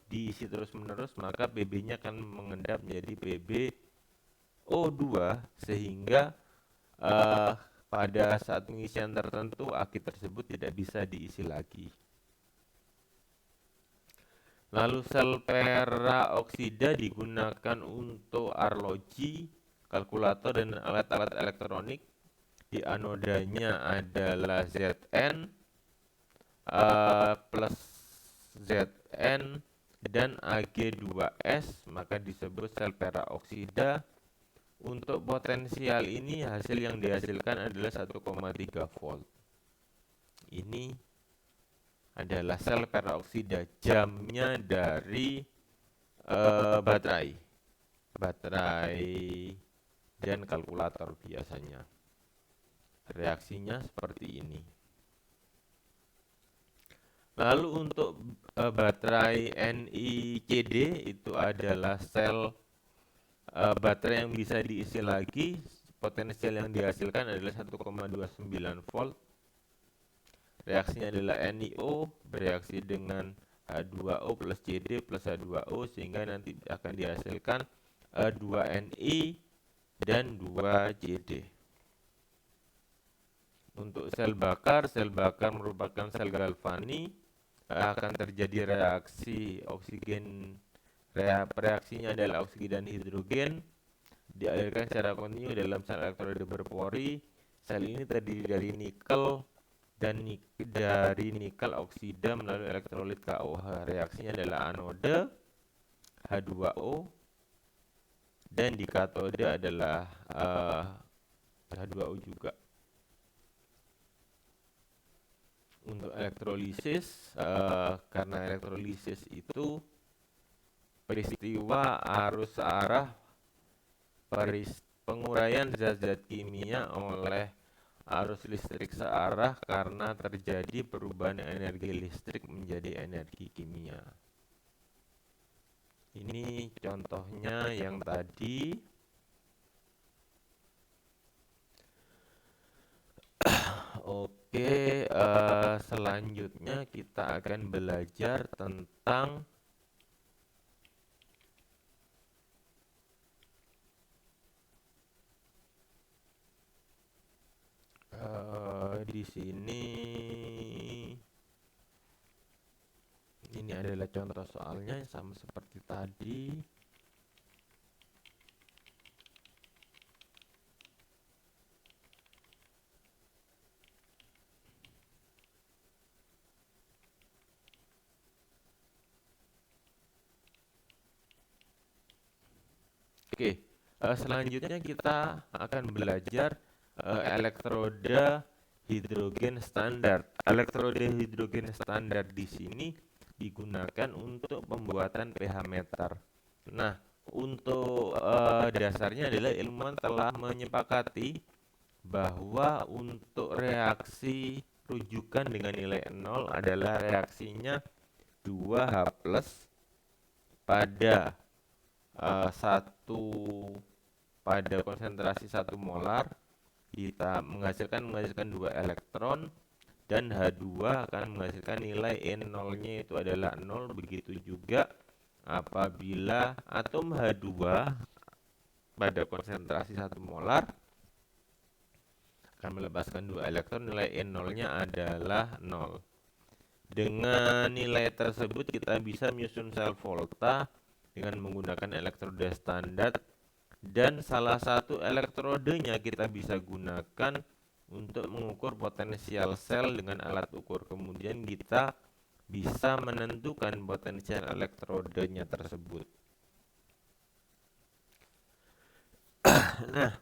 diisi terus-menerus maka Pb-nya akan mengendap menjadi PbO2 sehingga pada saat pengisian tertentu aki tersebut tidak bisa diisi lagi. Lalu sel peroksida digunakan untuk arloji, kalkulator, dan alat-alat elektronik. Di anodanya adalah Zn plus Zn dan Ag2S, maka disebut sel peroksida. Untuk potensial ini hasil yang dihasilkan adalah 1,3 volt. Ini adalah sel peroksida, jamnya dari baterai dan kalkulator biasanya. Reaksinya seperti ini. Lalu untuk baterai NiCd itu adalah sel baterai yang bisa diisi lagi. Potensial yang dihasilkan adalah 1,29 volt. Reaksinya adalah NiO bereaksi dengan H2O plus Cd plus H2O sehingga nanti akan dihasilkan 2Ni dan 2Cd. Untuk sel bakar merupakan sel galvani, akan terjadi reaksi oksigen. Reaksinya adalah oksigen dan hidrogen dialirkan secara kontinu dalam sel elektroda berpori. Sel ini terdiri dari nikel dan dari nikel oksida melalui elektrolit KOH. Reaksinya adalah anode H2O dan di katode adalah H2O juga. Untuk elektrolisis, karena elektrolisis itu peristiwa arus arah penguraian zat-zat kimia oleh arus listrik searah karena terjadi perubahan energi listrik menjadi energi kimia. Ini contohnya yang tadi. Oke, selanjutnya kita akan belajar tentang di sini ini adalah contoh soalnya sama seperti tadi. Oke, selanjutnya kita akan belajar elektroda hidrogen standar. Elektroda hidrogen standar di sini digunakan untuk pembuatan pH meter. Nah, untuk dasarnya adalah ilmuwan telah menyepakati bahwa untuk reaksi rujukan dengan nilai 0 adalah reaksinya 2H plus pada satu pada konsentrasi 1 molar kita menghasilkan 2 elektron, dan H2 akan menghasilkan nilai N0-nya itu adalah 0. Begitu juga apabila atom H2 pada konsentrasi 1 molar akan melepaskan 2 elektron, nilai N0-nya adalah 0. Dengan nilai tersebut kita bisa menyusun sel volta dengan menggunakan elektroda standar, dan salah satu elektrodenya kita bisa gunakan untuk mengukur potensial sel dengan alat ukur. Kemudian kita bisa menentukan potensial elektrodenya tersebut. Nah,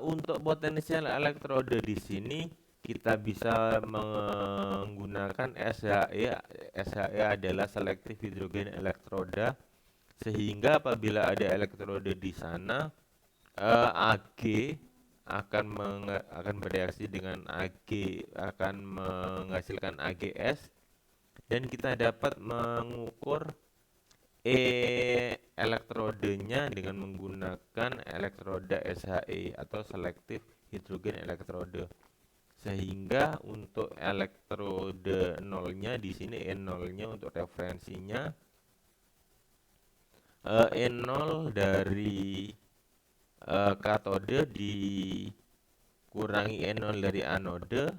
untuk potensial elektroda di sini kita bisa menggunakan SHE. SHE adalah selective hydrogen elektroda, sehingga apabila ada elektroda di sana, Ag akan bereaksi dengan Ag, akan menghasilkan AgS, dan kita dapat mengukur elektrodenya dengan menggunakan elektroda SHE atau selective hydrogen elektroda. Sehingga untuk elektroda nolnya di sini N0-nya untuk referensinya, N0 dari katode dikurangi N0 dari anode,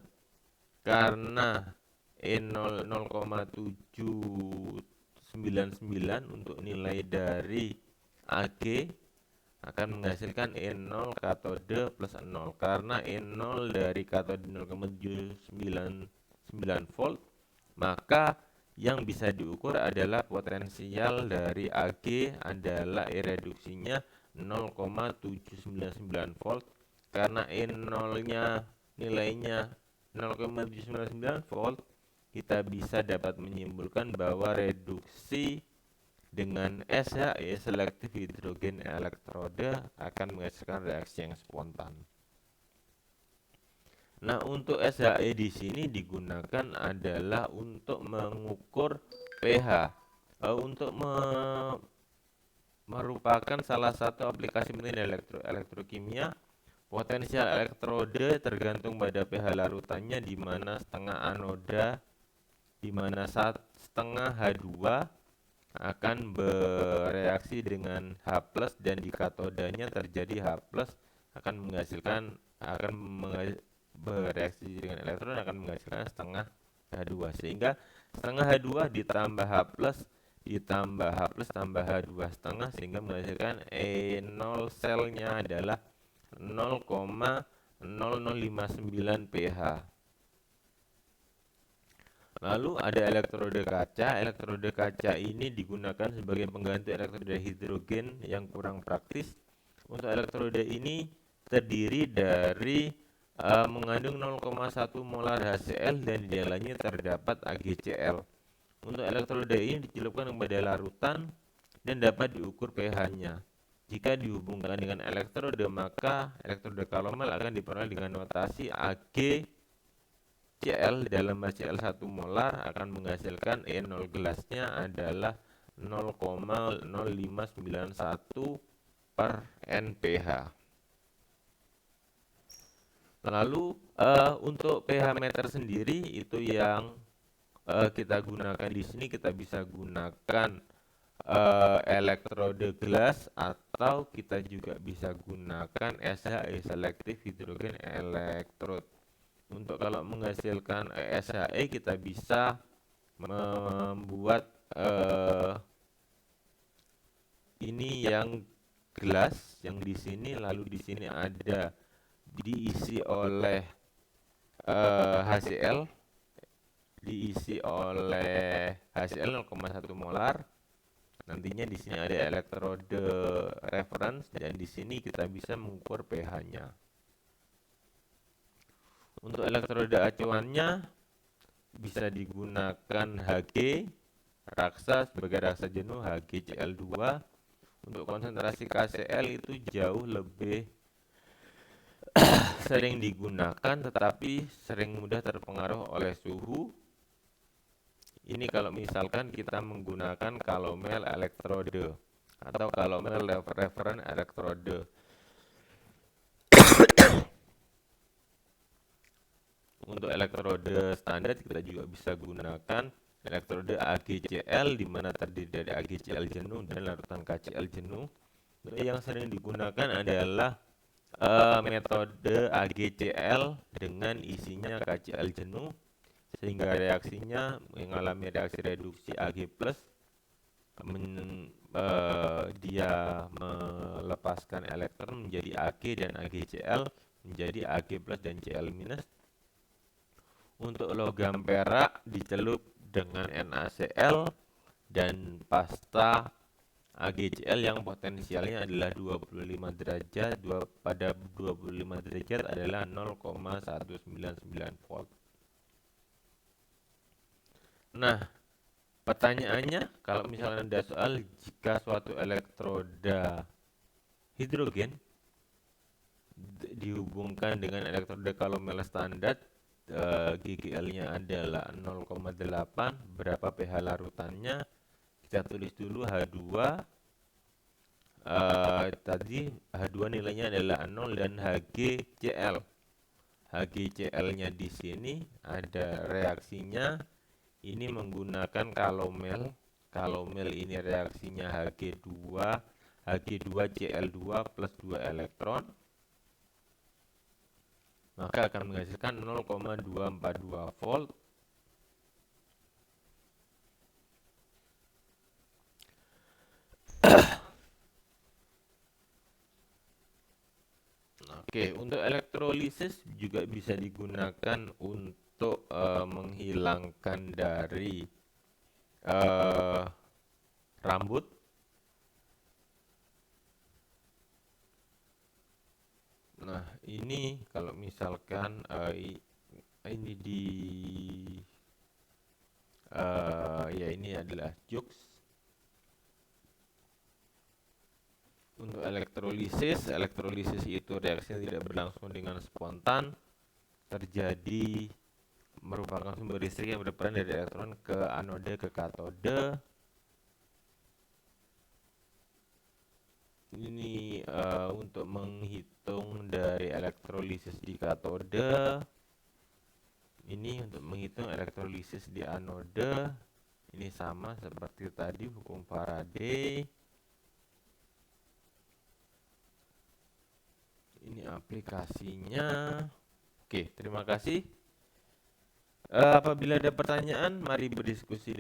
karena N0 0,799 untuk nilai dari Ag akan menghasilkan N0 katode plus 0. Karena N0 dari katode 0,799 volt, maka yang bisa diukur adalah potensial dari Ag adalah reduksinya 0,799 volt. Karena N0-nya nilainya 0,799 volt, kita bisa dapat menyimpulkan bahwa reduksi dengan SHE selective hydrogen elektroda akan menghasilkan reaksi yang spontan. Nah, untuk SHE di sini digunakan adalah untuk mengukur pH. Untuk merupakan salah satu aplikasi penting elektrokimia. Potensial elektroda tergantung pada pH larutannya, di mana setengah anoda, di mana setengah H2 akan bereaksi dengan H+, dan di katodanya terjadi H+, bereaksi dengan elektron akan menghasilkan setengah H2, sehingga setengah H2 ditambah H+, ditambah H+ tambah H2 setengah, sehingga menghasilkan E0 selnya adalah 0,0059 pH. Lalu ada elektroda kaca. Elektroda kaca ini digunakan sebagai pengganti elektroda hidrogen yang kurang praktis. Untuk elektroda ini terdiri dari mengandung 0,1 molar HCl, dan di dalamnya terdapat AgCl. Untuk elektroda ini dicelupkan kepada larutan dan dapat diukur pH-nya. Jika dihubungkan dengan elektroda, maka elektroda kalomel akan diperoleh dengan notasi AgCl dalam HCl 1 molar akan menghasilkan E0 gelasnya adalah 0,0591 per NPH. Lalu untuk pH meter sendiri itu yang kita gunakan di sini, kita bisa gunakan elektroda gelas, atau kita juga bisa gunakan SHE selective hydrogen electrode. Untuk kalau menghasilkan SHE kita bisa membuat ini yang gelas yang di sini, lalu di sini ada diisi oleh HCl, diisi oleh HCl 0,1 molar. Nantinya di sini ada elektrode reference dan di sini kita bisa mengukur pH-nya. Untuk elektrode acuannya bisa digunakan Hg raksa sebagai raksa jenuh HgCl2. Untuk konsentrasi KCl itu jauh lebih sering digunakan tetapi sering mudah terpengaruh oleh suhu. Ini kalau misalkan kita menggunakan calomel elektrode atau calomel reference elektrode. Untuk elektrode standar kita juga bisa gunakan elektrode AgCl di mana terdiri dari AgCl jenuh dan larutan KCl jenuh. Yang sering digunakan adalah metode AgCl dengan isinya KCl jenuh sehingga reaksinya mengalami reaksi reduksi Ag+, dia melepaskan elektron menjadi Ag dan AgCl menjadi Ag+ dan Cl-. Untuk logam perak dicelup dengan NaCl dan pasta AgCl yang potensialnya adalah 25 derajat, pada 25 derajat adalah 0,199 volt. Nah, pertanyaannya kalau misalnya ada soal jika suatu elektroda hidrogen dihubungkan dengan elektroda calomel standar, GGL-nya adalah 0,8, berapa pH larutannya? Kita tulis dulu H2. Tadi H2 nilainya adalah 0 dan HgCl. HgCl-nya di sini ada reaksinya. Ini menggunakan calomel. Calomel ini reaksinya Hg2Cl2 plus 2 elektron. Maka akan menghasilkan 0,242 volt. Oke, untuk elektrolisis juga bisa digunakan untuk menghilangkan dari rambut. Nah, ini kalau misalkan ini ya ini adalah jokes. Untuk elektrolisis itu reaksi tidak berlangsung dengan spontan, terjadi merupakan sumber listrik yang berperan dari elektron ke anode ke katode. Ini untuk menghitung dari elektrolisis di katode. Ini untuk menghitung elektrolisis di anode. Ini sama seperti tadi hukum Faraday. Ini aplikasinya. Oke, terima kasih. Apabila ada pertanyaan, mari berdiskusi.